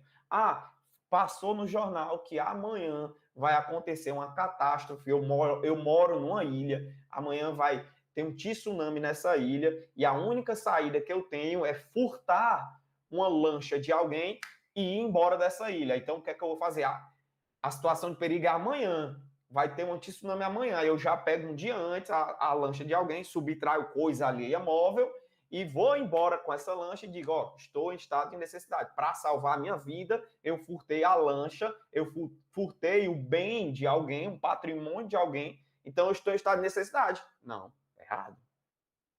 passou no jornal que amanhã vai acontecer uma catástrofe, eu moro numa ilha, amanhã vai ter um tsunami nessa ilha, e a única saída que eu tenho é furtar uma lancha de alguém e ir embora dessa ilha. Então, o que é que eu vou fazer? A situação de perigo é amanhã, vai ter um tsunami amanhã, eu já pego um dia antes a lancha de alguém, subtraio coisa alheia móvel, e vou embora com essa lancha e digo, ó, estou em estado de necessidade. Para salvar a minha vida, eu furtei a lancha, eu furtei o bem de alguém, um patrimônio de alguém, então eu estou em estado de necessidade. Não, errado.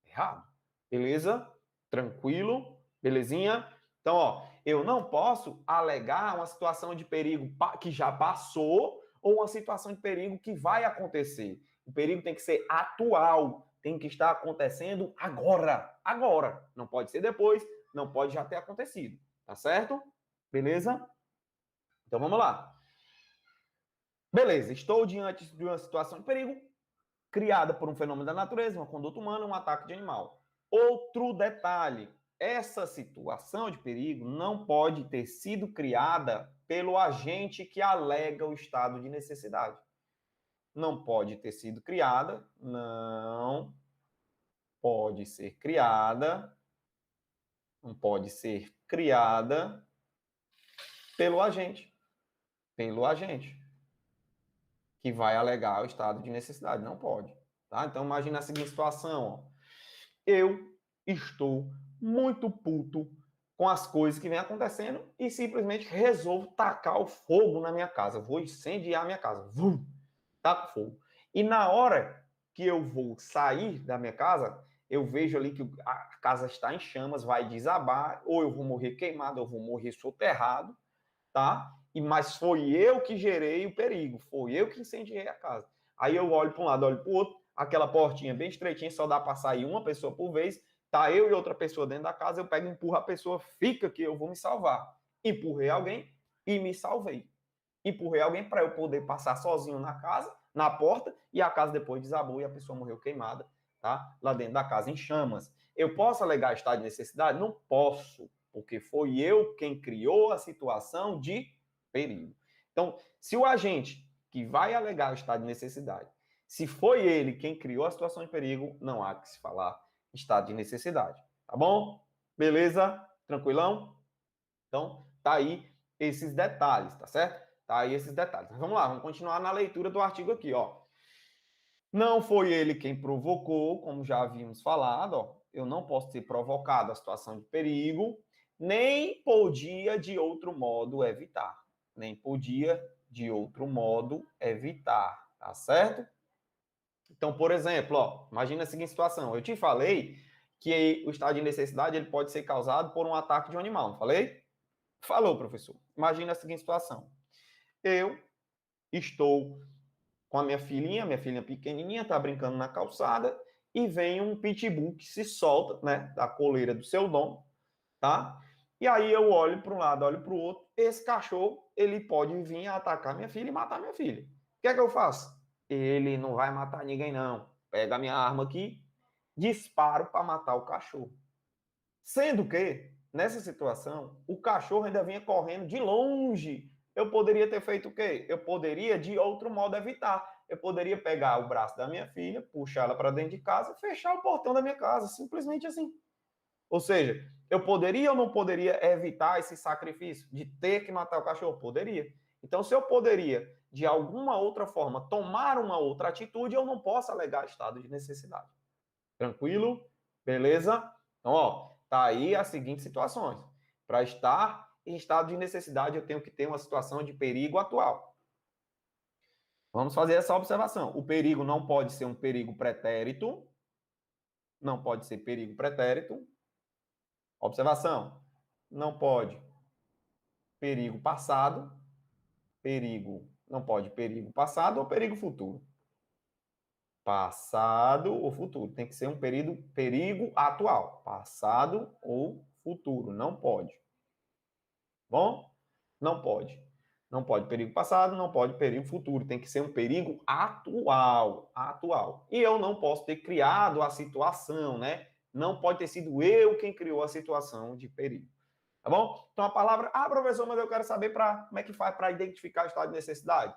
Errado. Beleza? Tranquilo? Belezinha? Então, ó, eu não posso alegar uma situação de perigo que já passou ou uma situação de perigo que vai acontecer. O perigo tem que ser atual, tem que estar acontecendo agora. Agora. Não pode ser depois, não pode já ter acontecido. Tá certo? Beleza? Então vamos lá. Beleza, estou diante de uma situação de perigo criada por um fenômeno da natureza, uma conduta humana, um ataque de animal. Outro detalhe, essa situação de perigo não pode ter sido criada pelo agente que alega o estado de necessidade. Não pode ter sido criada, não pode ser criada, não pode ser criada pelo agente que vai alegar o estado de necessidade, não pode, tá? Então imagina a seguinte situação, ó. Eu estou muito puto com as coisas que vem acontecendo e simplesmente resolvo tacar o fogo na minha casa, vou incendiar a minha casa, taco fogo. E na hora que eu vou sair da minha casa, eu vejo ali que a casa está em chamas, vai desabar, ou eu vou morrer queimado, ou eu vou morrer soterrado, tá? Mas foi eu que gerei o perigo, foi eu que incendiei a casa. Aí eu olho para um lado, olho para o outro, aquela portinha bem estreitinha, só dá para sair uma pessoa por vez, tá eu e outra pessoa dentro da casa, eu pego e empurro a pessoa, fica que eu vou me salvar. Empurrei alguém e me salvei. Empurrei alguém para eu poder passar sozinho na casa, na porta, e a casa depois desabou e a pessoa morreu queimada, tá? Lá dentro da casa, em chamas. Eu posso alegar estado de necessidade? Não posso, porque foi eu quem criou a situação de perigo. Então, se o agente que vai alegar o estado de necessidade, se foi ele quem criou a situação de perigo, não há que se falar estado de necessidade. Tá bom? Beleza? Tranquilão? Então, tá aí esses detalhes, tá certo? Tá aí esses detalhes. Mas vamos lá, vamos continuar na leitura do artigo aqui, ó. Não foi ele quem provocou, como já havíamos falado, ó. Eu não posso ter provocado a situação de perigo, nem podia de outro modo evitar. Nem podia de outro modo evitar, tá certo? Então, por exemplo, ó, imagina a seguinte situação. Eu te falei que o estado de necessidade ele pode ser causado por um ataque de um animal, não falei? Falou, professor. Imagina a seguinte situação. Eu estou com a minha filhinha pequenininha, está brincando na calçada, e vem um pitbull que se solta, né, da coleira do seu dono, tá? E aí eu olho para um lado, olho para o outro, esse cachorro, ele pode vir atacar minha filha e matar minha filha. O que é que eu faço? Ele não vai matar ninguém, não. Pega a minha arma aqui, disparo para matar o cachorro. Sendo que, nessa situação, o cachorro ainda vinha correndo de longe. Eu poderia ter feito o quê? Eu poderia, de outro modo, evitar. Eu poderia pegar o braço da minha filha, puxar ela para dentro de casa e fechar o portão da minha casa. Simplesmente assim. Ou seja, eu poderia ou não poderia evitar esse sacrifício de ter que matar o cachorro? Poderia. Então, se eu poderia, de alguma outra forma, tomar uma outra atitude, eu não posso alegar estado de necessidade. Tranquilo? Beleza? Então, ó, tá aí as seguintes situações. Para estar em estado de necessidade, eu tenho que ter uma situação de perigo atual. Vamos fazer essa observação. O perigo não pode ser um perigo pretérito. Não pode ser perigo pretérito. Observação. Não pode perigo passado. Perigo. Não pode perigo passado ou perigo futuro. Passado ou futuro. Tem que ser um perigo atual. Passado ou futuro. Não pode. Bom? Não pode. Não pode perigo passado, não pode perigo futuro. Tem que ser um perigo atual. Atual. E eu não posso ter criado a situação, né? Não pode ter sido eu quem criou a situação de perigo. Tá bom? Então a palavra, professor, mas eu quero saber como é que faz para identificar o estado de necessidade.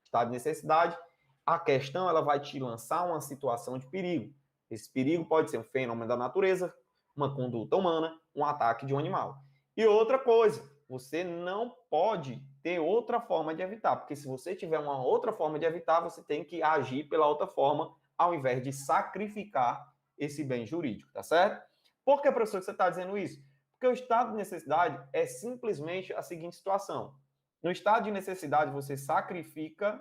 Estado de necessidade, a questão ela vai te lançar uma situação de perigo. Esse perigo pode ser um fenômeno da natureza, uma conduta humana, um ataque de um animal. E outra coisa, você não pode ter outra forma de evitar, porque se você tiver uma outra forma de evitar, você tem que agir pela outra forma, ao invés de sacrificar esse bem jurídico, tá certo? Por que, professor, você está dizendo isso? Porque o estado de necessidade é simplesmente a seguinte situação. No estado de necessidade, você sacrifica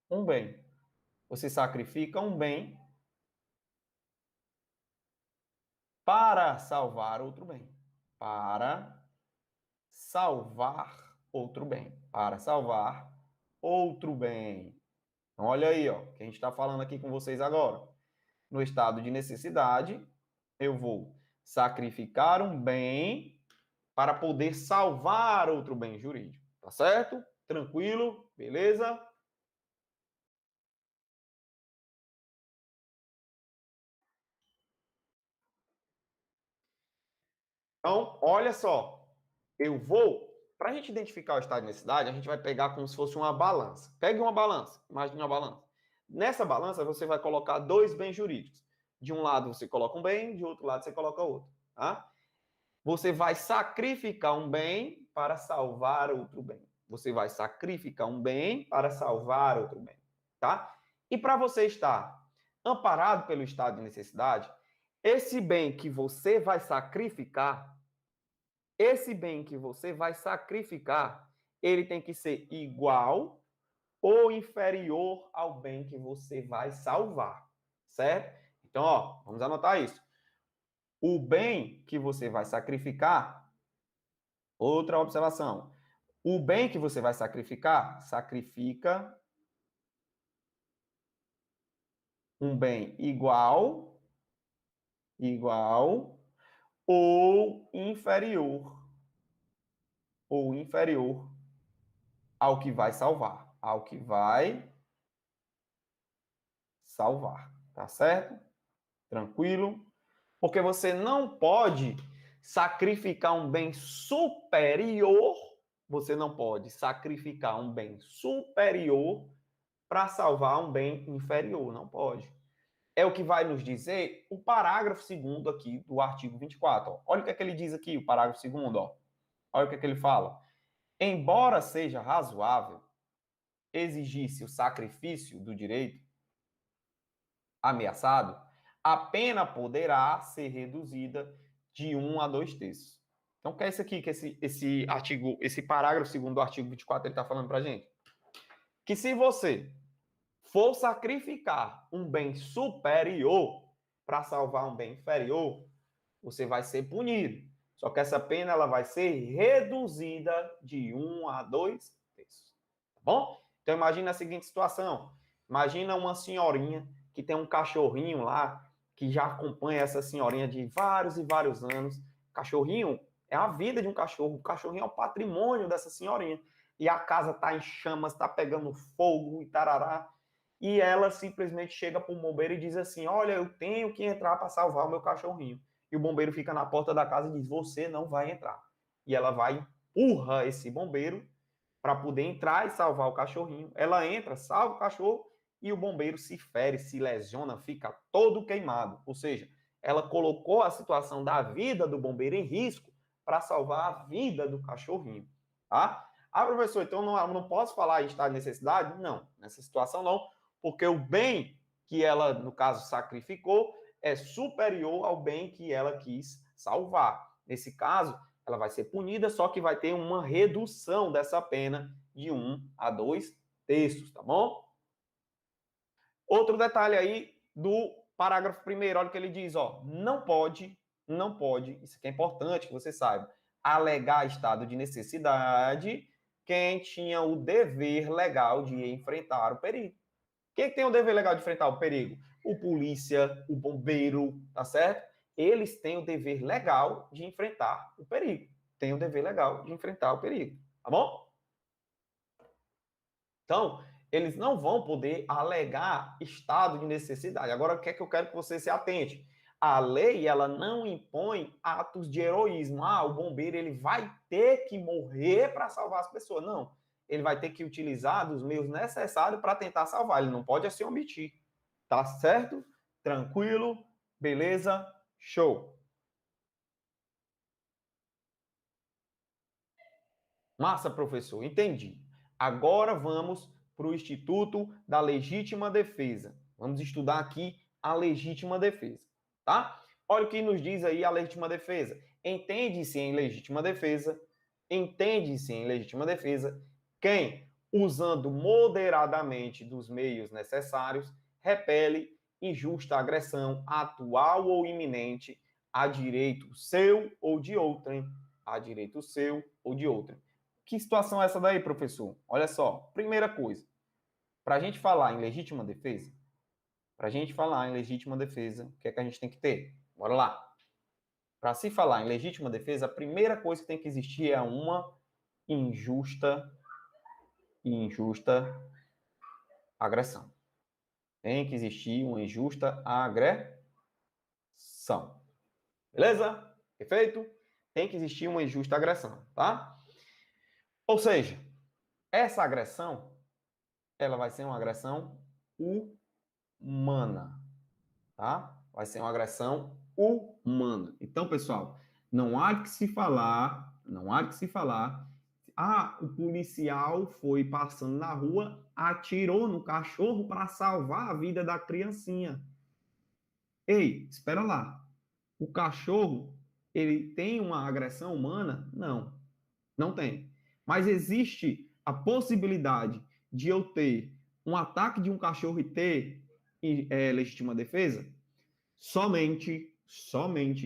um bem. Você sacrifica um bem para salvar outro bem. Para salvar outro bem. Para salvar outro bem. Então, olha aí, ó, que a gente está falando aqui com vocês agora. No estado de necessidade, eu vou sacrificar um bem para poder salvar outro bem jurídico. Tá certo? Tranquilo? Beleza? Então, olha só. Para a gente identificar o estado de necessidade, a gente vai pegar como se fosse uma balança. Pegue uma balança, imagine uma balança. Nessa balança, você vai colocar dois bens jurídicos. De um lado você coloca um bem, de outro lado você coloca outro. Tá? Você vai sacrificar um bem para salvar outro bem. Você vai sacrificar um bem para salvar outro bem. Tá? E para você estar amparado pelo estado de necessidade, esse bem que você vai sacrificar, ele tem que ser igual ou inferior ao bem que você vai salvar, certo? Então, ó, vamos anotar isso. O bem que você vai sacrificar, outra observação. O bem que você vai sacrificar, sacrifica um bem igual ou inferior ao que vai salvar, tá certo? Tranquilo? Porque você não pode sacrificar um bem superior, para salvar um bem inferior, não pode. É o que vai nos dizer o parágrafo 2º aqui do artigo 24. Ó. Olha o que é que ele diz aqui, o parágrafo 2º, ó. Olha o que é que ele fala. Embora seja razoável exigir-se o sacrifício do direito ameaçado, a pena poderá ser reduzida de 1 a 2 terços. Então, o que é isso aqui que esse parágrafo 2º do artigo 24 ele está falando para a gente? Que se você for sacrificar um bem superior para salvar um bem inferior, você vai ser punido. Só que essa pena ela vai ser reduzida de 1 a 2 terços. Tá bom? Então, imagina a seguinte situação. Imagina uma senhorinha que tem um cachorrinho lá, que já acompanha essa senhorinha de vários e vários anos. Cachorrinho é a vida de um cachorro. O cachorrinho é o patrimônio dessa senhorinha. E a casa está em chamas, está pegando fogo e tarará. E ela simplesmente chega para o bombeiro e diz assim, olha, eu tenho que entrar para salvar o meu cachorrinho. E o bombeiro fica na porta da casa e diz, você não vai entrar. E ela vai, empurra esse bombeiro para poder entrar e salvar o cachorrinho. Ela entra, salva o cachorro e o bombeiro se fere, se lesiona, fica todo queimado. Ou seja, ela colocou a situação da vida do bombeiro em risco para salvar a vida do cachorrinho. tá? Ah, professor, então não posso falar em estado de necessidade? Não, nessa situação não, porque o bem que ela, no caso, sacrificou é superior ao bem que ela quis salvar. Nesse caso, ela vai ser punida, só que vai ter uma redução dessa pena de 1 a 2 terços, tá bom? Outro detalhe aí do parágrafo 1º, olha o que ele diz, ó, não pode, isso aqui é importante que você saiba, alegar estado de necessidade quem tinha o dever legal de enfrentar o perigo. Quem tem o dever legal de enfrentar o perigo? O polícia, o bombeiro, tá certo? Eles têm o dever legal de enfrentar o perigo. Tem o dever legal de enfrentar o perigo, tá bom? Então, eles não vão poder alegar estado de necessidade. Agora, o que é que eu quero que você se atente? A lei, ela não impõe atos de heroísmo. Ah, o bombeiro, ele vai ter que morrer para salvar as pessoas. Não. Ele vai ter que utilizar dos meios necessários para tentar salvar. Ele não pode assim omitir. Tá certo? Tranquilo? Beleza? Show. Massa, professor. Entendi. Agora vamos para o Instituto da Legítima Defesa. Vamos estudar aqui a legítima defesa, tá? Olha o que nos diz aí a legítima defesa. Entende-se em legítima defesa quem, usando moderadamente dos meios necessários, repele injusta agressão atual ou iminente a direito seu ou de outrem. A direito seu ou de outrem. Que situação é essa daí, professor? Olha só, primeira coisa, para a gente falar em legítima defesa, o que é que a gente tem que ter? Bora lá. Para se falar em legítima defesa, a primeira coisa que tem que existir é uma injusta agressão. Tem que existir uma injusta agressão. Beleza? Perfeito? Tem que existir uma injusta agressão, tá? Ou seja, essa agressão, ela vai ser uma agressão humana, tá? Vai ser uma agressão humana. Então, pessoal, não há que se falar, o policial foi passando na rua, atirou no cachorro para salvar a vida da criancinha. Ei, espera lá. O cachorro, ele tem uma agressão humana? Não, não tem. Mas existe a possibilidade de eu ter um ataque de um cachorro e ter legítima defesa? Somente,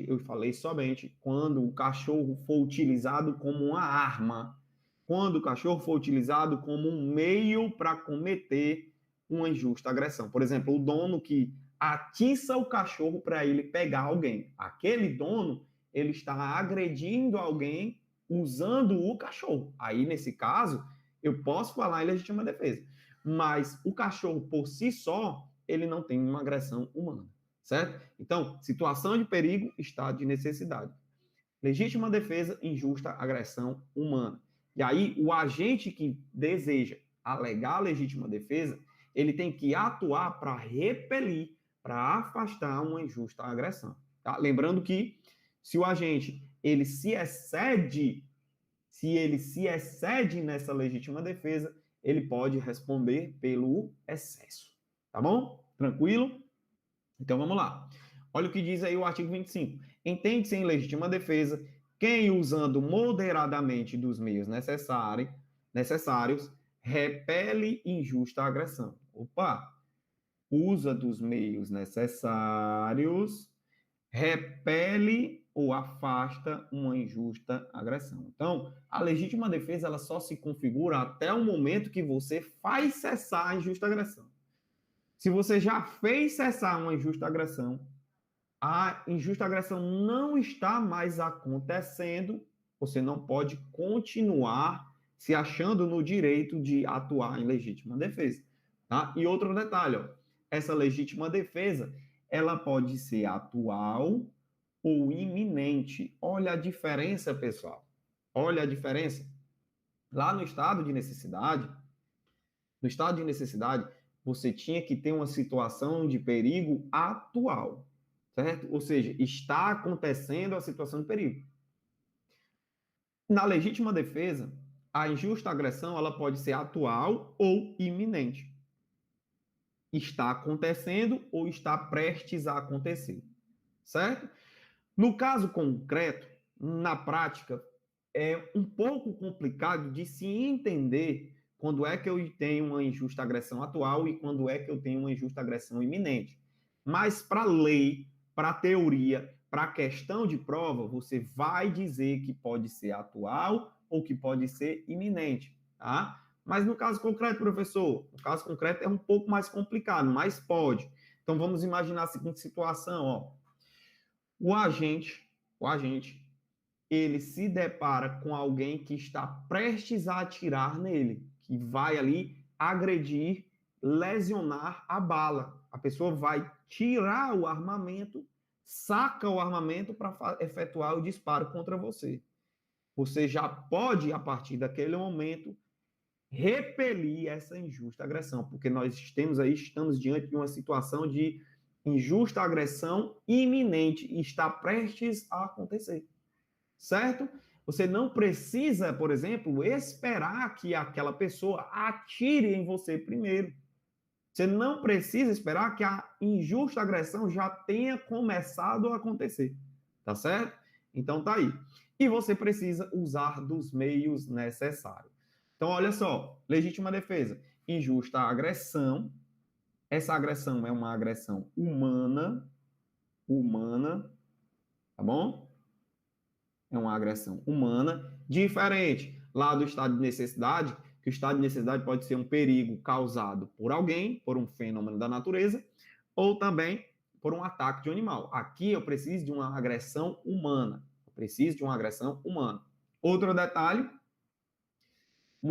eu falei somente, quando o cachorro for utilizado como uma arma, quando o cachorro for utilizado como um meio para cometer uma injusta agressão. Por exemplo, o dono que atiça o cachorro para ele pegar alguém. Aquele dono, ele está agredindo alguém usando o cachorro. Aí, nesse caso, eu posso falar em legítima defesa. Mas o cachorro, por si só, ele não tem uma agressão humana, certo? Então, situação de perigo, estado de necessidade. Legítima defesa, injusta agressão humana. E aí, o agente que deseja alegar a legítima defesa, ele tem que atuar para repelir, para afastar uma injusta agressão. Tá? Lembrando que, se o agente ele se excede nessa legítima defesa, ele pode responder pelo excesso. Tá bom? Tranquilo? Então, vamos lá. Olha o que diz aí o artigo 25. Entende-se em legítima defesa quem, usando moderadamente dos meios necessários, repele injusta agressão. Opa! Usa dos meios necessários, repele ou afasta uma injusta agressão. Então, a legítima defesa ela só se configura até o momento que você faz cessar a injusta agressão. Se você já fez cessar uma injusta agressão, a injusta agressão não está mais acontecendo, você não pode continuar se achando no direito de atuar em legítima defesa. Tá? E outro detalhe, ó, essa legítima defesa, ela pode ser atual ou iminente. Olha a diferença, pessoal. Olha a diferença. Lá no estado de necessidade, você tinha que ter uma situação de perigo atual, certo? Ou seja, está acontecendo a situação de perigo. Na legítima defesa, a injusta agressão ela pode ser atual ou iminente. Está acontecendo ou está prestes a acontecer, certo? No caso concreto, na prática, é um pouco complicado de se entender quando é que eu tenho uma injusta agressão atual e quando é que eu tenho uma injusta agressão iminente. Mas para a lei, para a teoria, para a questão de prova, você vai dizer que pode ser atual ou que pode ser iminente, tá? Mas no caso concreto, professor, no caso concreto é um pouco mais complicado, mas pode. Então vamos imaginar a seguinte situação, ó. O agente, ele se depara com alguém que está prestes a atirar nele, que vai ali agredir, lesionar a bala. A pessoa vai tirar o armamento, saca o armamento para efetuar o disparo contra você. Você já pode, a partir daquele momento, repelir essa injusta agressão, porque nós estamos diante de uma situação de injusta agressão iminente e está prestes a acontecer, certo? Você não precisa, por exemplo, esperar que aquela pessoa atire em você primeiro. Você não precisa esperar que a injusta agressão já tenha começado a acontecer, tá certo? Então tá aí. E você precisa usar dos meios necessários. Então olha só, legítima defesa, injusta agressão. Essa agressão é uma agressão humana, tá bom? É uma agressão humana, diferente lá do estado de necessidade, que o estado de necessidade pode ser um perigo causado por alguém, por um fenômeno da natureza, ou também por um ataque de um animal. Aqui eu preciso de uma agressão humana. Um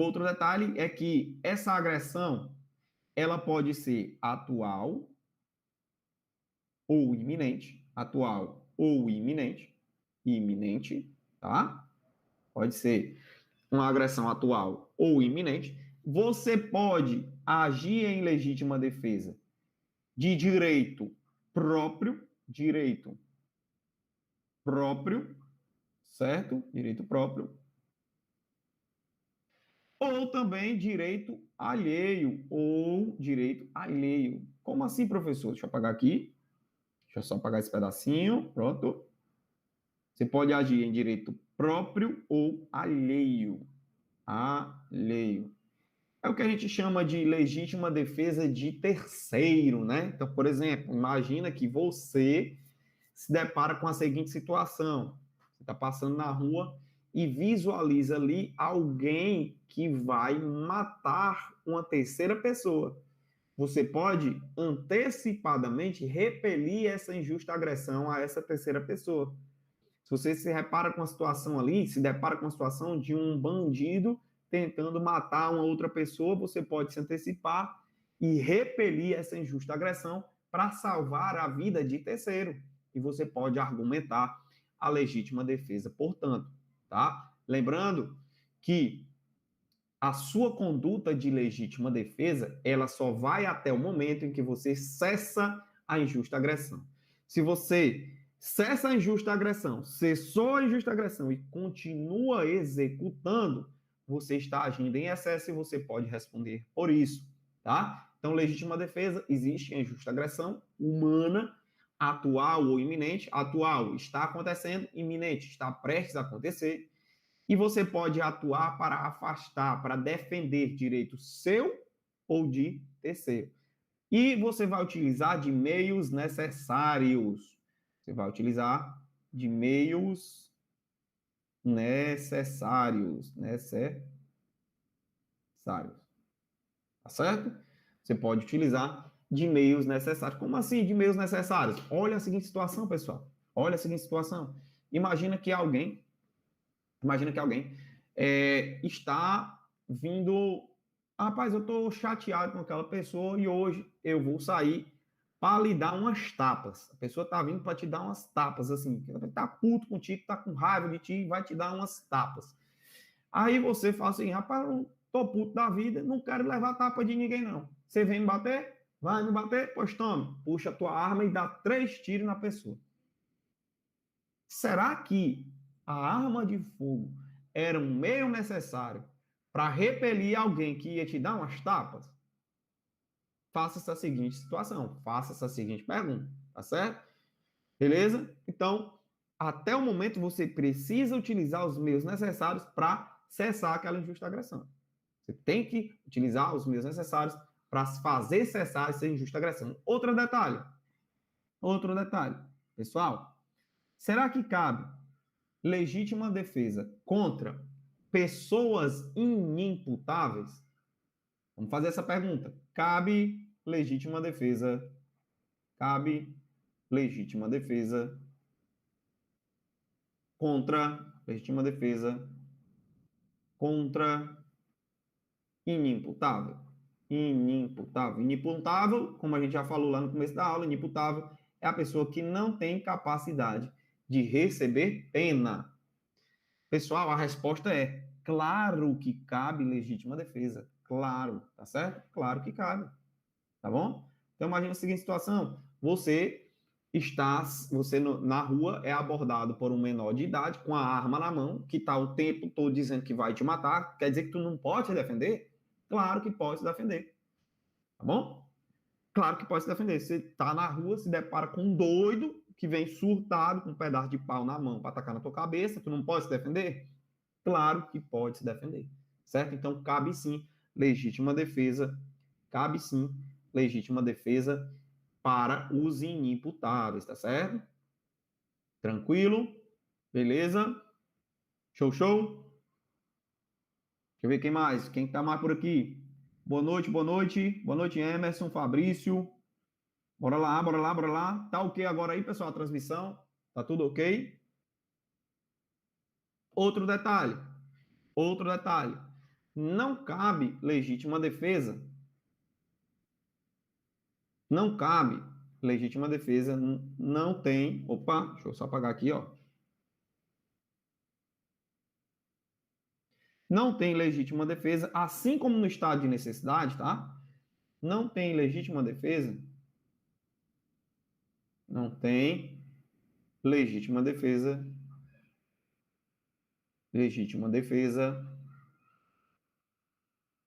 outro detalhe é que essa agressão ela pode ser atual ou iminente, tá? Pode ser uma agressão atual ou iminente. Você pode agir em legítima defesa de direito próprio, certo? Direito próprio. Ou também direito alheio, Como assim, professor? Deixa eu apagar aqui. Deixa eu só apagar esse pedacinho. Pronto. Você pode agir em direito próprio ou alheio. É o que a gente chama de legítima defesa de terceiro, né? Então, por exemplo, imagina que você se depara com a seguinte situação. Você está passando na rua e visualiza ali alguém que vai matar uma terceira pessoa. Você pode antecipadamente repelir essa injusta agressão a essa terceira pessoa. Se você se depara com a situação de um bandido tentando matar uma outra pessoa, você pode se antecipar e repelir essa injusta agressão para salvar a vida de terceiro. E você pode argumentar a legítima defesa, portanto. Tá? Lembrando que a sua conduta de legítima defesa, ela só vai até o momento em que você cessa a injusta agressão. Se você cessa a injusta agressão, cessou a injusta agressão e continua executando, você está agindo em excesso e você pode responder por isso, tá? Então, legítima defesa, existe a injusta agressão humana, atual ou iminente. Atual está acontecendo, iminente está prestes a acontecer. E você pode atuar para afastar, para defender direito seu ou de terceiro. E você vai utilizar de meios necessários. Tá certo? Você pode utilizar de meios necessários. Como assim de meios necessários? Olha a seguinte situação, pessoal. Imagina que alguém está vindo... Rapaz, eu estou chateado com aquela pessoa e hoje eu vou sair para lhe dar umas tapas. A pessoa está vindo para te dar umas tapas, assim. Está puto contigo, está com raiva de ti e vai te dar umas tapas. Aí você fala assim, rapaz, eu tô puto da vida, não quero levar tapa de ninguém, não. Você vem me bater? Vai me bater? Pois tome. Puxa a tua arma e dá 3 tiros na pessoa. Será que a arma de fogo era um meio necessário para repelir alguém que ia te dar umas tapas, faça essa seguinte situação, faça essa seguinte pergunta, tá certo? Beleza? Então, até o momento você precisa utilizar os meios necessários para cessar aquela injusta agressão. Você tem que utilizar os meios necessários para fazer cessar essa injusta agressão. Outro detalhe. Pessoal, será que cabe legítima defesa contra pessoas inimputáveis? Vamos fazer essa pergunta. Cabe legítima defesa contra inimputável. Inimputável, como a gente já falou lá no começo da aula, inimputável é a pessoa que não tem capacidade de receber pena. Pessoal, a resposta é claro que cabe legítima defesa. Claro, tá certo? Claro que cabe. Tá bom? Então, imagina a seguinte situação. Você na rua é abordado por um menor de idade com a arma na mão, que está o tempo todo dizendo que vai te matar. Quer dizer que tu não pode se defender? Claro que pode se defender. Tá bom? Claro que pode se defender. Você está na rua, se depara com um doido que vem surtado com um pedaço de pau na mão para atacar na tua cabeça, tu não pode se defender? Claro que pode se defender. Certo? Então, cabe sim legítima defesa para os inimputáveis, tá certo? Tranquilo? Beleza? Show, show? Deixa eu ver quem mais. Quem tá mais por aqui? Boa noite, boa noite. Boa noite, Emerson, Fabrício. Bora lá. Tá ok agora aí, pessoal, a transmissão? Tá tudo ok? Outro detalhe. Não cabe legítima defesa. Não tem. Opa, deixa eu só apagar aqui, ó. Não tem legítima defesa, assim como no estado de necessidade, tá? Não tem legítima defesa.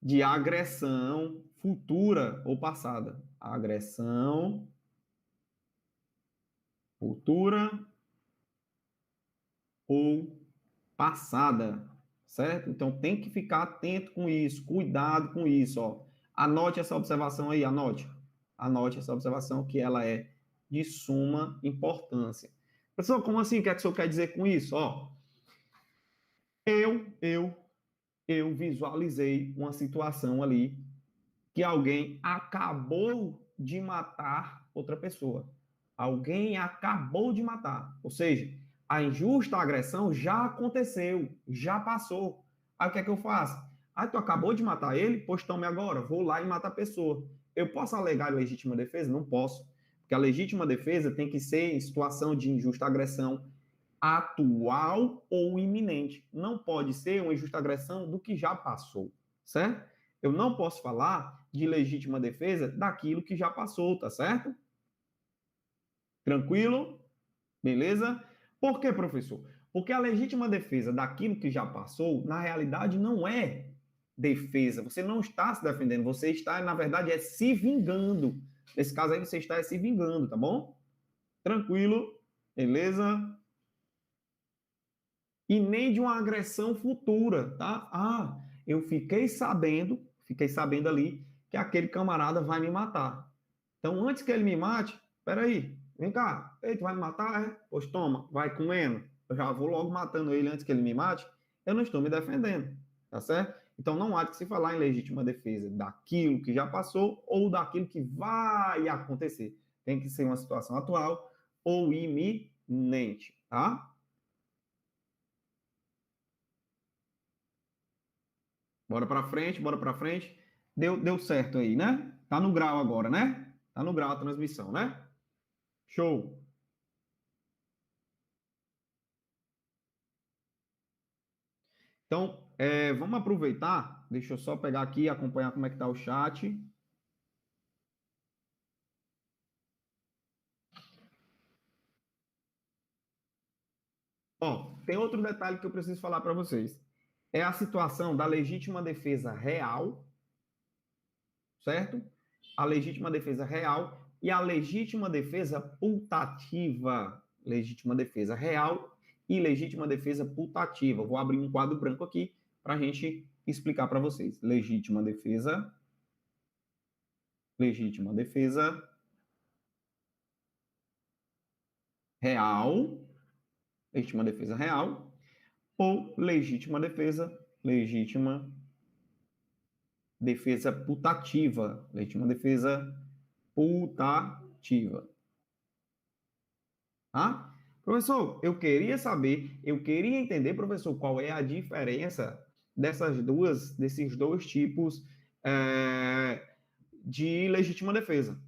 De agressão futura ou passada. Agressão futura ou passada, certo? Então tem que ficar atento com isso, cuidado com isso, ó. Anote essa observação aí, anote essa observação que ela é de suma importância. Pessoal, como assim? O que é que o senhor quer dizer com isso? Ó, eu visualizei uma situação ali que alguém acabou de matar outra pessoa. Alguém acabou de matar. Ou seja, a injusta agressão já aconteceu, já passou. Aí o que é que eu faço? Ah, tu acabou de matar ele? Pois tome agora, vou lá e matar a pessoa. Eu posso alegar legítima defesa? Não posso. Porque a legítima defesa tem que ser em situação de injusta agressão atual ou iminente. Não pode ser uma injusta agressão do que já passou, certo? Eu não posso falar de legítima defesa daquilo que já passou, tá certo? Tranquilo? Beleza? Por quê, professor? Porque a legítima defesa daquilo que já passou, na realidade, não é defesa. Você não está se defendendo, você está, na verdade, se vingando. Nesse caso aí, você está se vingando, tá bom? Tranquilo? Beleza? E nem de uma agressão futura, tá? Ah, eu fiquei sabendo ali que aquele camarada vai me matar. Então, antes que ele me mate, peraí, vem cá, tu vai me matar, é? Pois toma, vai comendo. Eu já vou logo matando ele antes que ele me mate. Eu não estou me defendendo, tá certo? Então, não há de se falar em legítima defesa daquilo que já passou ou daquilo que vai acontecer. Tem que ser uma situação atual ou iminente, tá? Bora para frente. Deu certo aí, né? Tá no grau agora, né? Tá no grau a transmissão, né? Show. Então, vamos aproveitar. Deixa eu só pegar aqui e acompanhar como é que tá o chat. Ó, tem outro detalhe que eu preciso falar para vocês. é a situação da legítima defesa real, certo? A legítima defesa real e a legítima defesa putativa. Legítima defesa real e legítima defesa putativa. Vou abrir um quadro branco aqui para a gente explicar para vocês. Legítima defesa real, legítima defesa real ou legítima defesa putativa, legítima defesa putativa. Tá? Professor, eu queria entender, professor, qual é a diferença desses dois tipos de legítima defesa.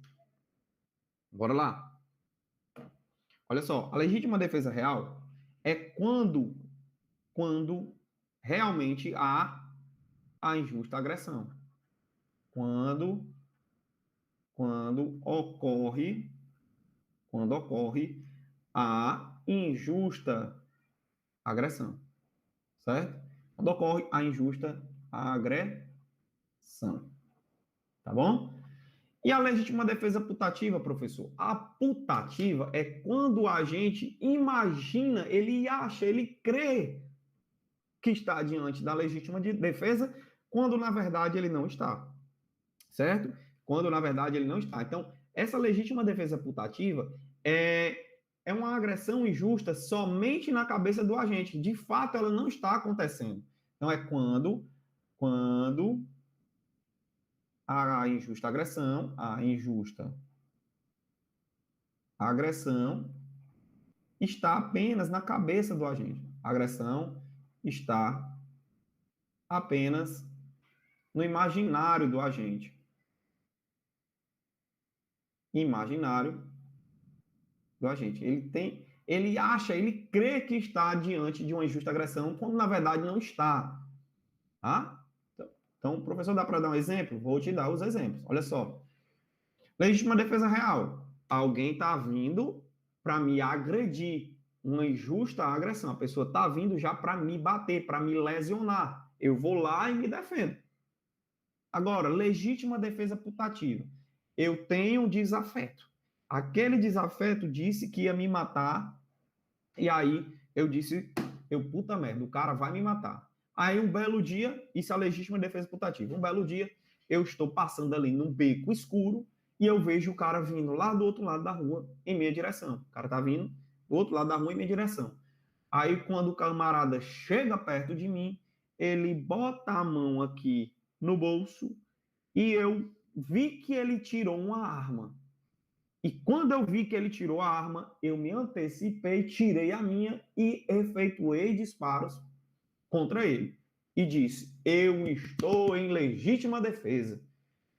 Bora lá. Olha só, a legítima defesa real é quando realmente há a injusta agressão. Quando ocorre a injusta agressão, certo? Quando ocorre a injusta agressão, tá bom? E a legítima defesa putativa, professor? A putativa é quando a gente imagina, ele acha, ele crê que está diante da legítima defesa, quando na verdade ele não está, certo? Quando na verdade ele não está. Então, essa legítima defesa putativa é uma agressão injusta somente na cabeça do agente. De fato, ela não está acontecendo. Então, é quando a injusta agressão está apenas na cabeça do agente. A agressão está apenas no imaginário do agente. Imaginário do agente. Ele acha, ele crê que está diante de uma injusta agressão, quando na verdade não está. Tá? Então, professor, dá para dar um exemplo? Vou te dar os exemplos. Olha só. Legítima defesa real. Alguém está vindo para me agredir. Uma injusta agressão. A pessoa está vindo já para me bater, para me lesionar. Eu vou lá e me defendo. Agora, legítima defesa putativa. Eu tenho desafeto. Aquele desafeto disse que ia me matar. E aí eu disse, puta merda, o cara vai me matar. Aí um belo dia, isso é a legítima defesa putativa. Um belo dia, eu estou passando ali num beco escuro e eu vejo o cara vindo lá do outro lado da rua, em minha direção. O cara tá vindo do outro lado da rua, em minha direção. Aí, quando o camarada chega perto de mim, ele bota a mão aqui no bolso e eu vi que ele tirou uma arma. E quando eu vi que ele tirou a arma, eu me antecipei, tirei a minha e efetuei disparos contra ele. E disse, eu estou em legítima defesa.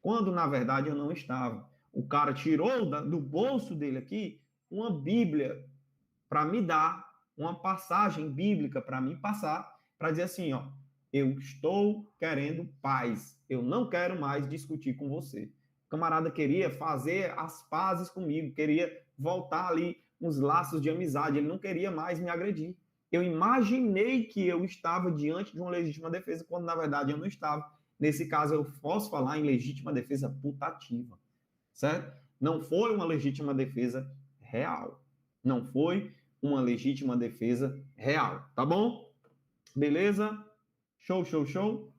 Quando, na verdade, eu não estava. O cara tirou do bolso dele aqui uma Bíblia para me dar, uma passagem bíblica para me passar, para dizer assim, ó, eu estou querendo paz. Eu não quero mais discutir com você. O camarada queria fazer as pazes comigo, queria voltar ali uns laços de amizade, ele não queria mais me agredir. Eu imaginei que eu estava diante de uma legítima defesa, quando na verdade eu não estava. Nesse caso, eu posso falar em legítima defesa putativa, certo? Não foi uma legítima defesa real. Não foi uma legítima defesa real, tá bom? Beleza? Show, show, show.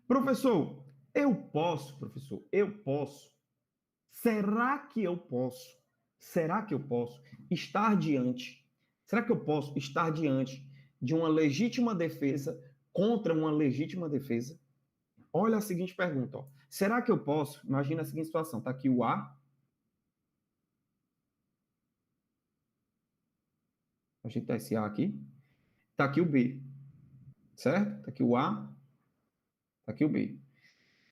Professor, eu posso. Será que eu posso estar diante? Será que eu posso estar diante de uma legítima defesa contra uma legítima defesa? Olha a seguinte pergunta, ó. Será que eu posso? Imagina a seguinte situação, tá aqui o A. Ajeitar esse A aqui. Tá aqui o B. Certo? Tá aqui o A. Tá aqui o B.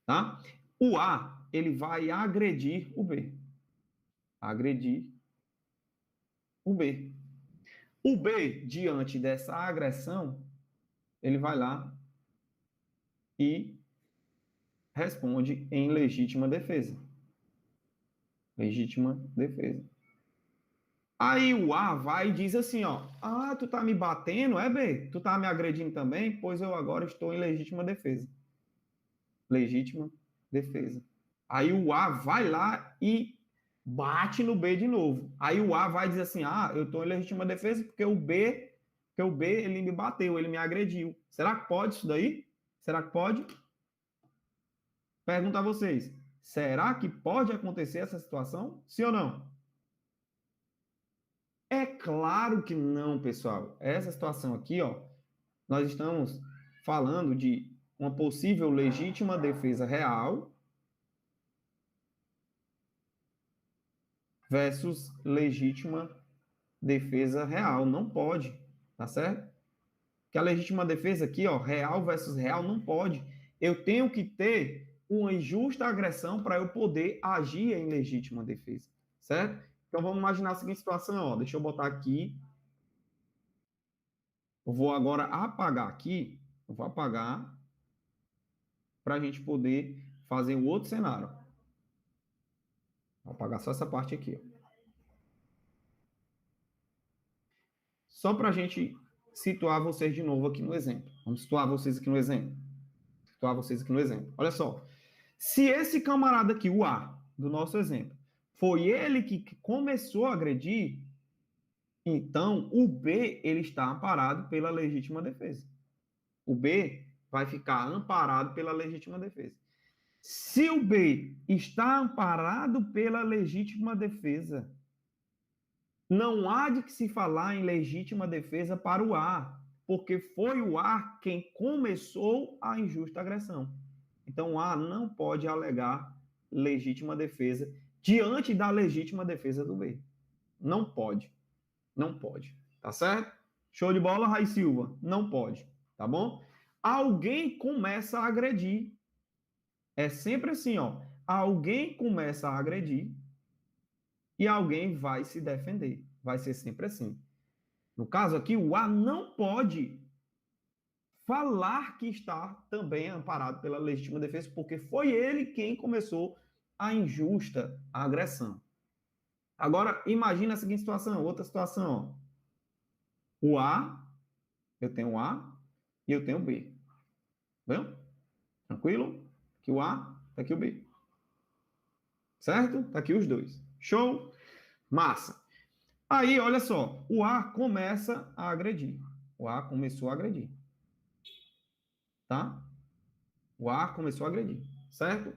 Tá? O A, ele vai agredir o B. Agredir o B. O B, diante dessa agressão, ele vai lá e responde em legítima defesa. Legítima defesa. Aí o A vai e diz assim, ó, ah, tu tá me batendo, é, B? Tu tá me agredindo também? Pois eu agora estou em legítima defesa. Legítima defesa. Aí o A vai lá e bate no B de novo. Aí o A vai dizer assim, ah, eu estou em legítima defesa porque o B, ele me bateu, ele me agrediu. Será que pode isso daí? Será que pode? Pergunto a vocês, será que pode acontecer essa situação? Sim ou não? É claro que não, pessoal. Essa situação aqui, ó, nós estamos falando de uma possível legítima defesa real versus legítima defesa real. Não pode, tá certo? Que a legítima defesa aqui, ó, real versus real, não pode. Eu tenho que ter uma injusta agressão para eu poder agir em legítima defesa, certo? Então vamos imaginar a seguinte situação, ó, deixa eu botar aqui. Eu vou agora apagar aqui, eu vou apagar para a gente poder fazer um outro cenário. Vou apagar só essa parte aqui, ó. Só para a gente situar vocês de novo aqui no exemplo. Vamos situar vocês aqui no exemplo. Olha só. Se esse camarada aqui, o A, do nosso exemplo, foi ele que começou a agredir, então o B, ele está amparado pela legítima defesa. O B vai ficar amparado pela legítima defesa. Se o B está amparado pela legítima defesa, não há de que se falar em legítima defesa para o A, porque foi o A quem começou a injusta agressão. Então, o A não pode alegar legítima defesa diante da legítima defesa do B. Não pode. Não pode. Tá certo? Show de bola, Rai Silva? Não pode. Tá bom? Alguém começa a agredir. É sempre assim, ó. Alguém começa a agredir e alguém vai se defender. Vai ser sempre assim. No caso aqui, o A não pode falar que está também amparado pela legítima defesa, porque foi ele quem começou a injusta agressão. Agora, imagina a seguinte situação, outra situação. Ó. O A, eu tenho o A e eu tenho o B. Viu? Tranquilo? Aqui o A, tá aqui o B. Certo? Tá aqui os dois. Show? Massa. Aí, olha só, o A começa a agredir. O A começou a agredir. Tá? O A começou a agredir, certo?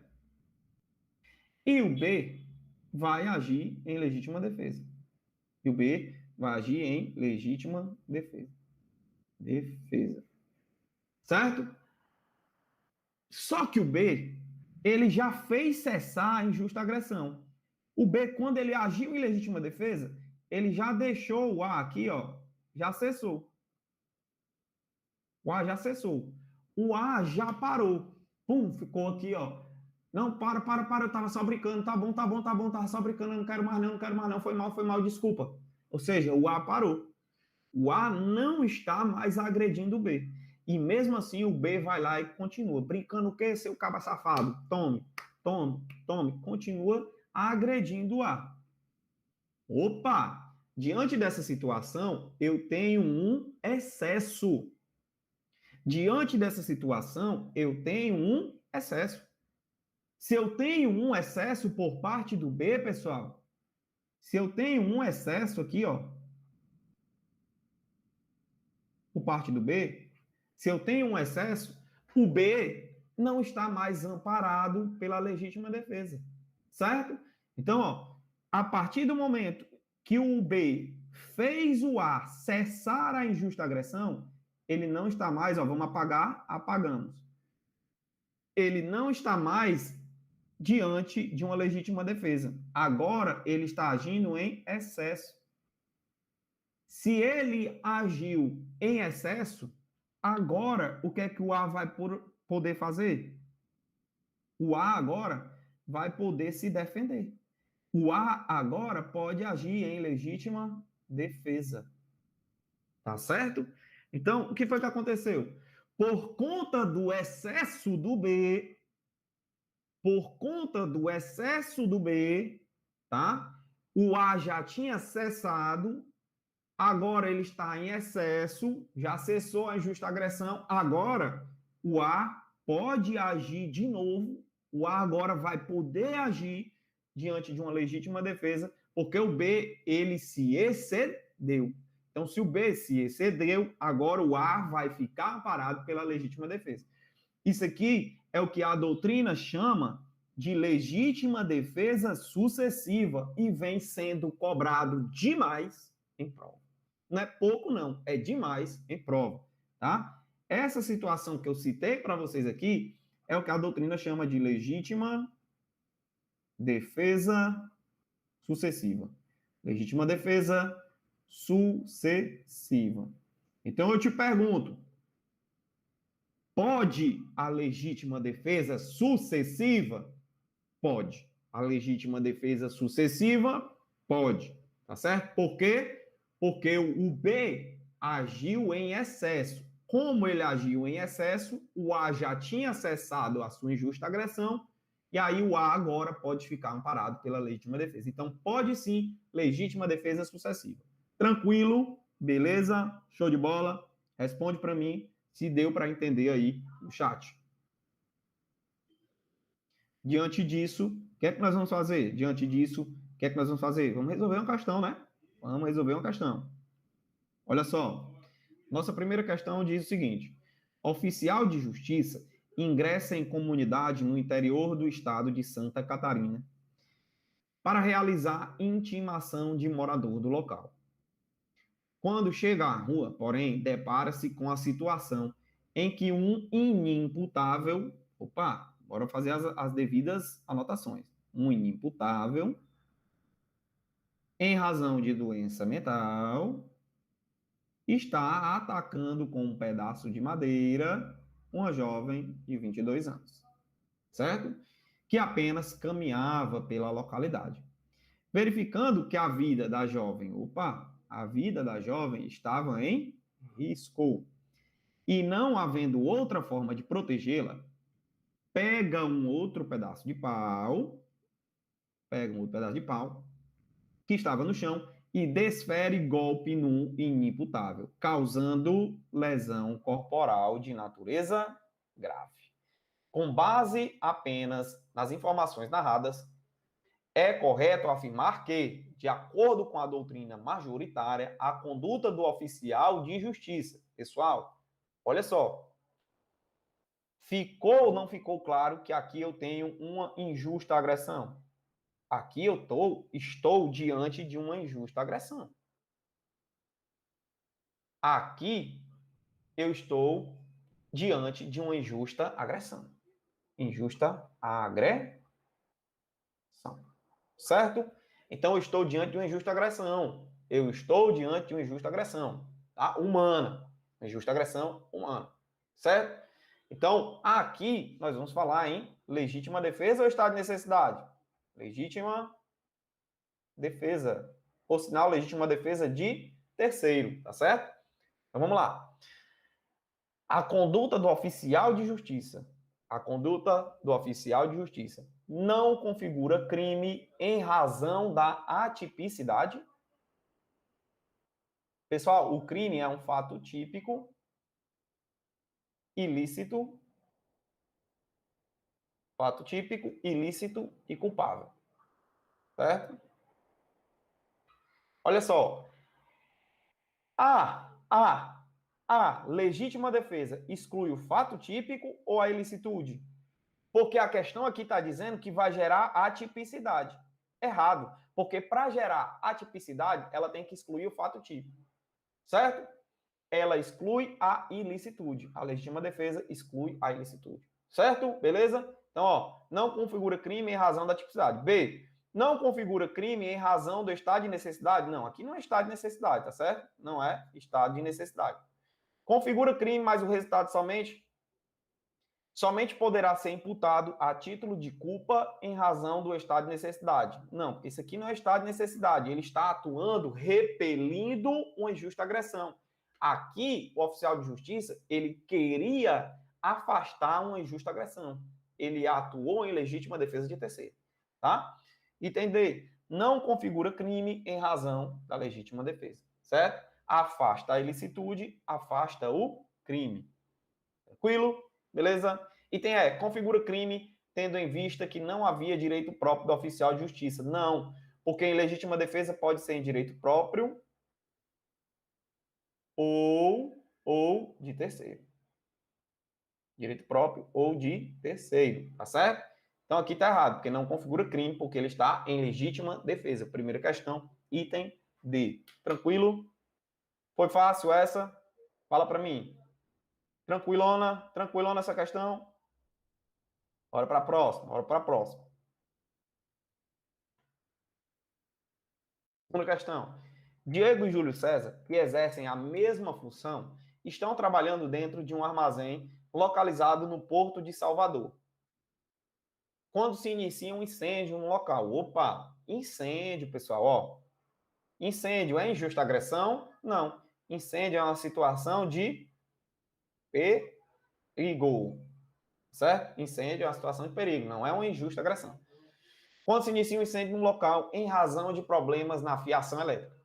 E o B vai agir em legítima defesa. E o B vai agir em legítima defesa. Defesa. Certo? Só que o B, ele já fez cessar a injusta agressão. O B, quando ele agiu em legítima defesa, ele já deixou o A aqui, ó, já cessou. O A já cessou. O A já parou. Pum, ficou aqui, ó. Não, para, eu tava só brincando. Tá bom, tava só brincando, eu não quero mais não, foi mal, desculpa. Ou seja, o A parou. O A não está mais agredindo o B. E mesmo assim, o B vai lá e continua. Brincando o quê, seu caba safado? Tome. Continua agredindo o A. Opa! Diante dessa situação, eu tenho um excesso. Diante dessa situação, eu tenho um excesso. Se eu tenho um excesso por parte do B, pessoal, se eu tenho um excesso aqui, ó, por parte do B, se eu tenho um excesso, o B não está mais amparado pela legítima defesa, certo? Então, ó, a partir do momento que o B fez o A cessar a injusta agressão, ele não está mais, ó, vamos apagar, apagamos. Ele não está mais diante de uma legítima defesa. Agora, ele está agindo em excesso. Se ele agiu em excesso, agora, o que é que o A vai poder fazer? O A agora vai poder se defender. O A agora pode agir em legítima defesa. Tá certo? Então, o que foi que aconteceu? Por conta do excesso do B, tá? o A já tinha cessado, agora ele está em excesso, já cessou a injusta agressão, agora o A pode agir de novo, o A agora vai poder agir diante de uma legítima defesa, porque o B, ele se excedeu. Então, se o B se excedeu, agora o A vai ficar amparado pela legítima defesa. Isso aqui é o que a doutrina chama de legítima defesa sucessiva e vem sendo cobrado demais em prova. Não é pouco, não, é demais em prova, tá? Essa situação que eu citei para vocês aqui é o que a doutrina chama de legítima defesa sucessiva. Legítima defesa sucessiva. Então eu te pergunto, pode a legítima defesa sucessiva? Pode. A legítima defesa sucessiva? Pode. Tá certo? Por quê? Porque o B agiu em excesso. Como ele agiu em excesso, o A já tinha cessado a sua injusta agressão, e aí o A agora pode ficar amparado pela legítima defesa. Então, pode sim, legítima defesa sucessiva. Tranquilo? Beleza? Show de bola? Responde para mim se deu para entender aí no chat. Diante disso, o que é que nós vamos fazer? Diante disso, o que é que nós vamos fazer? Vamos resolver uma questão, né? Vamos resolver uma questão. Olha só. Nossa primeira questão diz o seguinte: oficial de justiça ingressa em comunidade no interior do estado de Santa Catarina para realizar intimação de morador do local. Quando chega à rua, porém, depara-se com a situação em que um inimputável... Opa, bora fazer as devidas anotações. Um inimputável, em razão de doença mental, está atacando com um pedaço de madeira uma jovem de 22 anos, certo? Que apenas caminhava pela localidade. Verificando que a vida da jovem, a vida da jovem estava em risco, e não havendo outra forma de protegê-la, pega um outro pedaço de pau, que estava no chão, e desfere golpe no inimputável, causando lesão corporal de natureza grave. Com base apenas nas informações narradas, é correto afirmar que, de acordo com a doutrina majoritária, a conduta do oficial de justiça... Pessoal, olha só. Ficou ou não ficou claro que aqui eu tenho uma injusta agressão? Aqui eu estou diante de uma injusta agressão. Aqui eu estou diante de uma injusta agressão. Injusta agressão. Certo? Então eu estou diante de uma injusta agressão. Eu estou diante de uma injusta agressão. Tá? Humana. Injusta agressão humana. Certo? Então, aqui nós vamos falar em legítima defesa ou estado de necessidade? Legítima defesa. Por sinal, legítima defesa de terceiro, tá certo? Então, vamos lá. A conduta do oficial de justiça. A conduta do oficial de justiça não configura crime em razão da atipicidade. Pessoal, o crime é um fato típico, ilícito, fato típico, ilícito e culpável. Certo? Olha só. A legítima defesa exclui o fato típico ou a ilicitude? Porque a questão aqui está dizendo que vai gerar atipicidade. Errado. Porque para gerar atipicidade, ela tem que excluir o fato típico. Certo? Ela exclui a ilicitude. A legítima defesa exclui a ilicitude. Certo? Beleza? Então, ó, não configura crime em razão da tipicidade. B, não configura crime em razão do estado de necessidade? Não, aqui não é estado de necessidade, tá certo? Não é estado de necessidade. Configura crime, mas o resultado somente poderá ser imputado a título de culpa em razão do estado de necessidade. Não, porque isso aqui não é estado de necessidade. Ele está atuando repelindo uma injusta agressão. Aqui, o oficial de justiça, ele queria afastar uma injusta agressão. Ele atuou em legítima defesa de terceiro. Tá? Entender. não configura crime em razão da legítima defesa, certo? Afasta a ilicitude, afasta o crime. Tranquilo? Beleza? Item E, configura crime tendo em vista que não havia direito próprio do oficial de justiça. Não, porque em legítima defesa pode ser em direito próprio ou de terceiro. Direito próprio ou de terceiro, tá certo? Então aqui tá errado, porque não configura crime, porque ele está em legítima defesa. Primeira questão, item D. Tranquilo? Foi fácil essa? Fala para mim. Tranquilona? Tranquilona essa questão? Bora para a próxima, bora para a próxima. Segunda questão. Diego e Júlio César, que exercem a mesma função, estão trabalhando dentro de um armazém localizado no Porto de Salvador. Quando se inicia um incêndio no local. Opa, incêndio, pessoal, ó. Incêndio é injusta agressão? Não. Incêndio é uma situação de perigo, certo? Incêndio é uma situação de perigo, não é uma injusta agressão. Quando se inicia um incêndio no local em razão de problemas na fiação elétrica.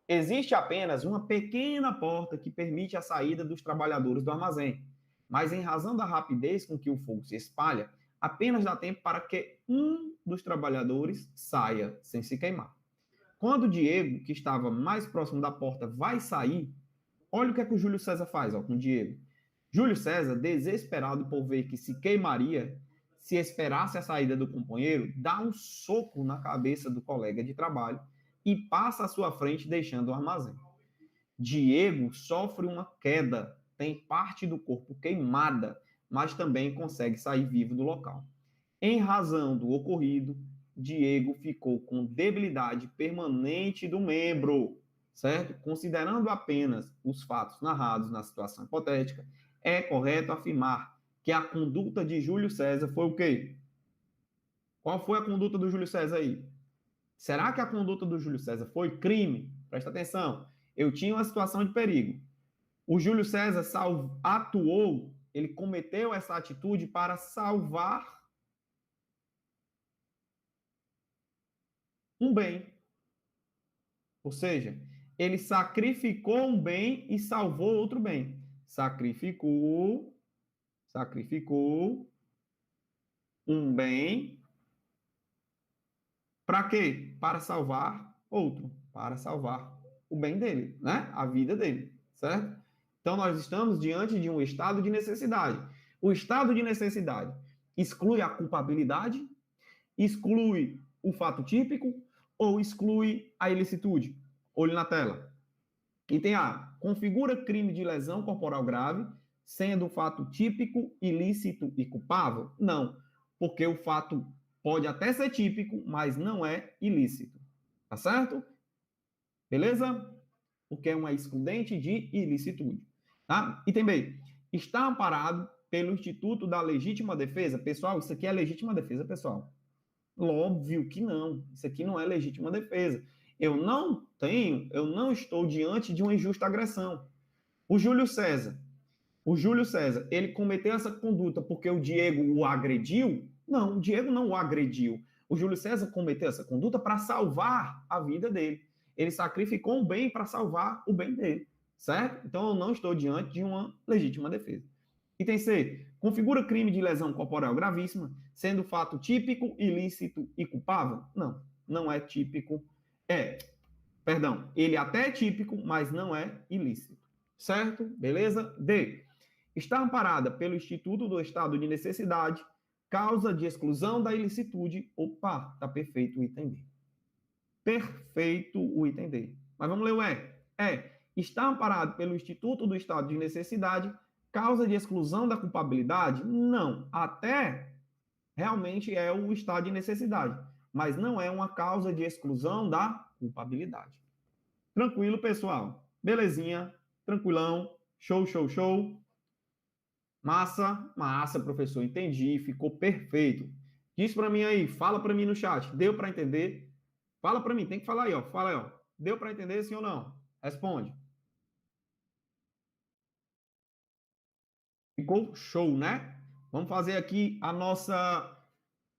Existe apenas uma pequena porta que permite a saída dos trabalhadores do armazém, mas em razão da rapidez com que o fogo se espalha, apenas dá tempo para que um dos trabalhadores saia sem se queimar. Quando o Diego, que estava mais próximo da porta, vai sair, olha o que é que o Júlio César faz com o Diego. Júlio César, desesperado por ver que se queimaria, se esperasse a saída do companheiro, dá um soco na cabeça do colega de trabalho e passa à sua frente, deixando o armazém. Diego sofre uma queda, tem parte do corpo queimada, mas também consegue sair vivo do local. Em razão do ocorrido, Diego ficou com debilidade permanente do membro, certo? Considerando apenas os fatos narrados na situação hipotética, é correto afirmar que a conduta de Júlio César foi o quê? Qual foi a conduta do Júlio César aí? Será que a conduta do Júlio César foi crime? Presta atenção. Eu tinha uma situação de perigo. O Júlio César atuou, ele cometeu essa atitude para salvar um bem. Ou seja, ele sacrificou um bem e salvou outro bem. Sacrificou um bem para quê? Para salvar outro, para salvar o bem dele, né? A vida dele, certo? Então nós estamos diante de um estado de necessidade. O estado de necessidade exclui a culpabilidade, exclui o fato típico ou exclui a ilicitude? Olho na tela. Item A. Configura crime de lesão corporal grave, sendo o fato típico, ilícito e culpável? Não, porque o fato pode até ser típico, mas não é ilícito. Tá certo? Beleza? Porque é uma excludente de ilicitude. Tá? Item B. Está amparado pelo Instituto da Legítima Defesa? Pessoal, isso aqui é legítima defesa, pessoal. Óbvio que não. Isso aqui não é legítima defesa. Eu não estou diante de uma injusta agressão. O Júlio César, ele cometeu essa conduta porque o Diego o agrediu? Não, o Diego não o agrediu. O Júlio César cometeu essa conduta para salvar a vida dele. Ele sacrificou um bem para salvar o bem dele, certo? Então eu não estou diante de uma legítima defesa. Item C. Configura crime de lesão corporal gravíssima, sendo fato típico, ilícito e culpável? Não, não é típico. Ele até é típico, mas não é ilícito. Certo? Beleza? D. Está amparada pelo Instituto do Estado de Necessidade, causa de exclusão da ilicitude. Opa, tá perfeito o item D. Perfeito o item D. Mas vamos ler o E. Está amparado pelo Instituto do Estado de Necessidade, causa de exclusão da culpabilidade? Não. Até realmente é o estado de necessidade, mas não é uma causa de exclusão da culpabilidade. Tranquilo, pessoal? Belezinha? Tranquilão? Show, show, show? Massa, massa, professor. Entendi, ficou perfeito. Diz para mim aí, fala para mim no chat. Deu para entender? Fala para mim, tem que falar aí, ó. Fala aí, ó. Deu para entender, sim ou não? Responde. Ficou show, né? Vamos fazer aqui a nossa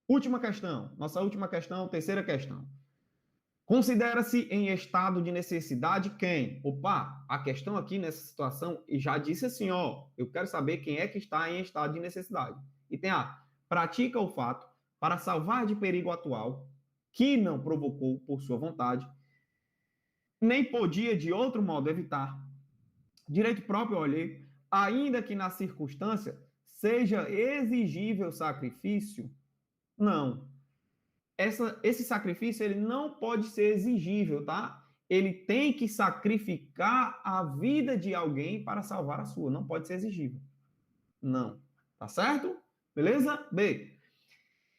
última questão. Nossa última questão, terceira questão. Considera-se em estado de necessidade quem? Opa, a questão aqui nessa situação, e já disse assim, ó, eu quero saber quem é que está em estado de necessidade. E tem A, pratica o fato para salvar de perigo atual, que não provocou por sua vontade, nem podia de outro modo evitar, direito próprio ao alheio, ainda que na circunstância seja exigível sacrifício, não. Esse sacrifício ele não pode ser exigível, tá? Ele tem que sacrificar a vida de alguém para salvar a sua. Não pode ser exigível. Não. Tá certo? Beleza? B.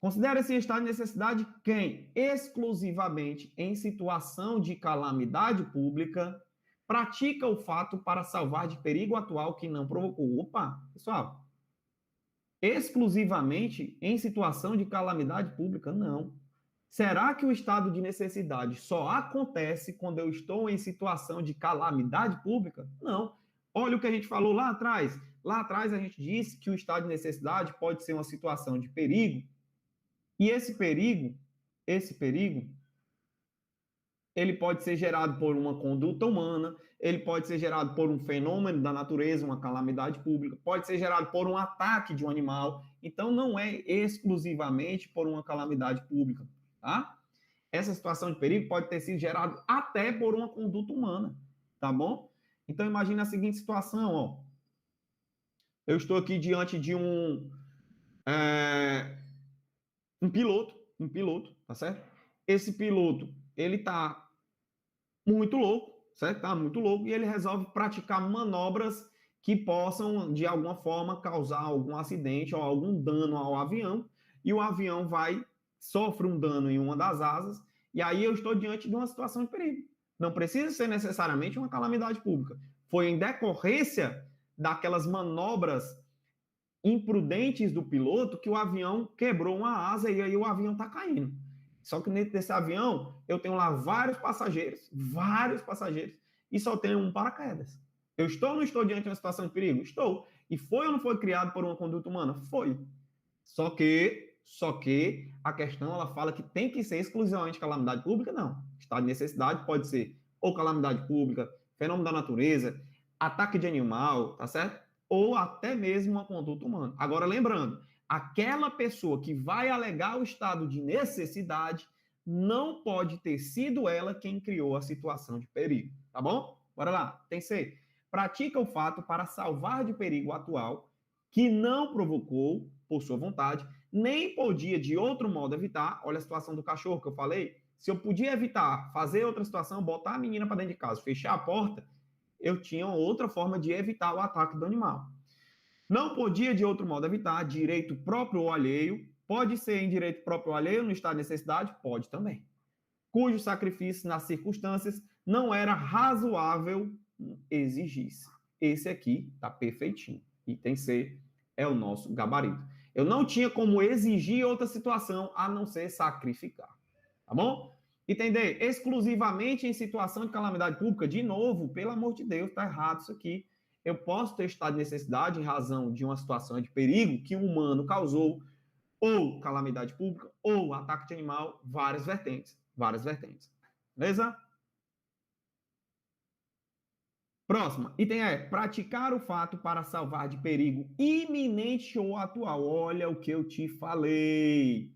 Considera-se estado de necessidade quem, exclusivamente em situação de calamidade pública, pratica o fato para salvar de perigo atual que não provocou. Opa, pessoal. Exclusivamente em situação de calamidade pública? Não. Será que o estado de necessidade só acontece quando eu estou em situação de calamidade pública? Não. Olha o que a gente falou lá atrás. Lá atrás a gente disse que o estado de necessidade pode ser uma situação de perigo. E esse perigo, ele pode ser gerado por uma conduta humana, ele pode ser gerado por um fenômeno da natureza, uma calamidade pública, pode ser gerado por um ataque de um animal. Então, não é exclusivamente por uma calamidade pública, tá? Essa situação de perigo pode ter sido gerada até por uma conduta humana, tá bom? Então, imagine a seguinte situação, ó. Eu estou aqui diante de um piloto, tá certo? Esse piloto, ele tá muito louco, certo? Tá muito louco, e ele resolve praticar manobras que possam, de alguma forma, causar algum acidente ou algum dano ao avião, e o avião sofre um dano em uma das asas, e aí eu estou diante de uma situação de perigo. Não precisa ser necessariamente uma calamidade pública. Foi em decorrência daquelas manobras imprudentes do piloto que o avião quebrou uma asa e aí o avião está caindo. Só que dentro desse avião, eu tenho lá vários passageiros, e só tenho um paraquedas. Eu estou ou não estou diante de uma situação de perigo? Estou. E foi ou não foi criado por uma conduta humana? Foi. Só que a questão, ela fala que tem que ser exclusivamente calamidade pública? Não. Estado de necessidade pode ser ou calamidade pública, fenômeno da natureza, ataque de animal, tá certo? Ou até mesmo uma conduta humana. Agora, lembrando, aquela pessoa que vai alegar o estado de necessidade não pode ter sido ela quem criou a situação de perigo, tá bom? Bora lá, tem C. Pratica o fato para salvar de perigo atual que não provocou por sua vontade, nem podia de outro modo evitar. Olha a situação do cachorro que eu falei. Se eu podia evitar fazer outra situação, botar a menina para dentro de casa, fechar a porta, eu tinha outra forma de evitar o ataque do animal. Não podia de outro modo evitar direito próprio ou alheio. Pode ser em direito próprio ou alheio no estado de necessidade? Pode também. Cujo sacrifício nas circunstâncias não era razoável exigisse. Esse aqui tá perfeitinho. Item C é o nosso gabarito. Eu não tinha como exigir outra situação a não ser sacrificar. Tá bom? Item D, exclusivamente em situação de calamidade pública. De novo, pelo amor de Deus, tá errado isso aqui. Eu posso ter estado de necessidade em razão de uma situação de perigo que um humano causou, ou calamidade pública, ou ataque de animal, várias vertentes. Beleza? Próxima. Item E, praticar o fato para salvar de perigo iminente ou atual. Olha o que eu te falei.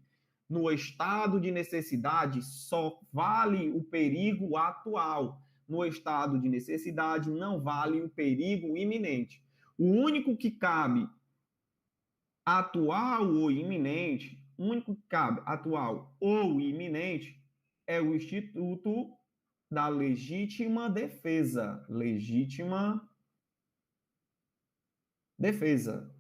No estado de necessidade, só vale o perigo atual. No estado de necessidade, não vale o perigo iminente. O único que cabe atual ou iminente, é o Instituto da Legítima Defesa. Legítima Defesa.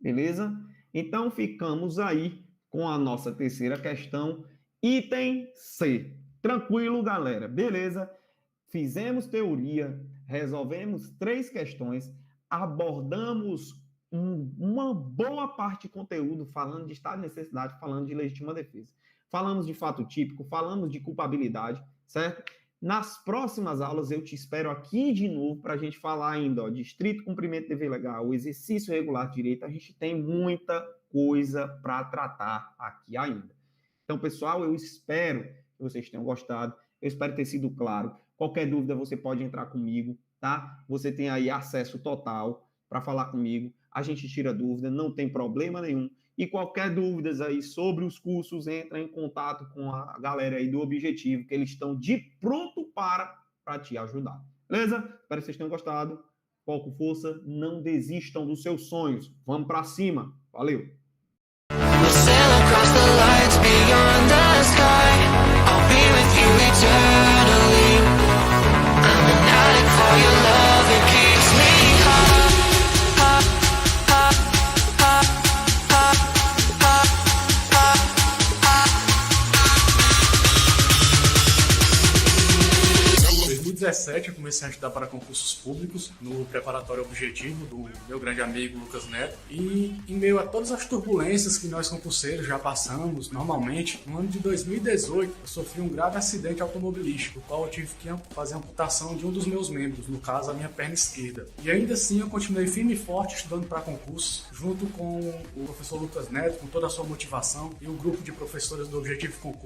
Beleza? Então, ficamos aí com a nossa terceira questão, item C. Tranquilo, galera? Beleza? Fizemos teoria, resolvemos 3 questões, abordamos uma boa parte de conteúdo falando de estado de necessidade, falando de legítima defesa. Falamos de fato típico, falamos de culpabilidade, certo? Nas próximas aulas eu te espero aqui de novo para a gente falar ainda, ó, de estrito cumprimento de dever legal, o exercício regular de direito. A gente tem muita coisa para tratar aqui ainda. Então, pessoal, eu espero que que vocês tenham gostado. Eu espero ter sido claro. Qualquer dúvida você pode entrar comigo, tá? Você tem aí acesso total para falar comigo. A gente tira dúvida, não tem problema nenhum. E qualquer dúvida aí sobre os cursos, entra em contato com a galera aí do Objetivo, que eles estão de pronto para te ajudar. Beleza? Espero que vocês tenham gostado. Foco, força, não desistam dos seus sonhos. Vamos para cima. Valeu! We'll sail across the lights beyond the sky. I'll be with you eternally. I'm an addict for your love, it keeps me high. Em 2017 eu comecei a estudar para concursos públicos no preparatório Objetivo do meu grande amigo Lucas Neto, e em meio a todas as turbulências que nós concurseiros já passamos normalmente, no ano de 2018 eu sofri um grave acidente automobilístico, no qual eu tive que fazer a amputação de um dos meus membros, no caso a minha perna esquerda. E ainda assim eu continuei firme e forte estudando para concursos, junto com o professor Lucas Neto, com toda a sua motivação, e o grupo de professores do Objetivo Concurso.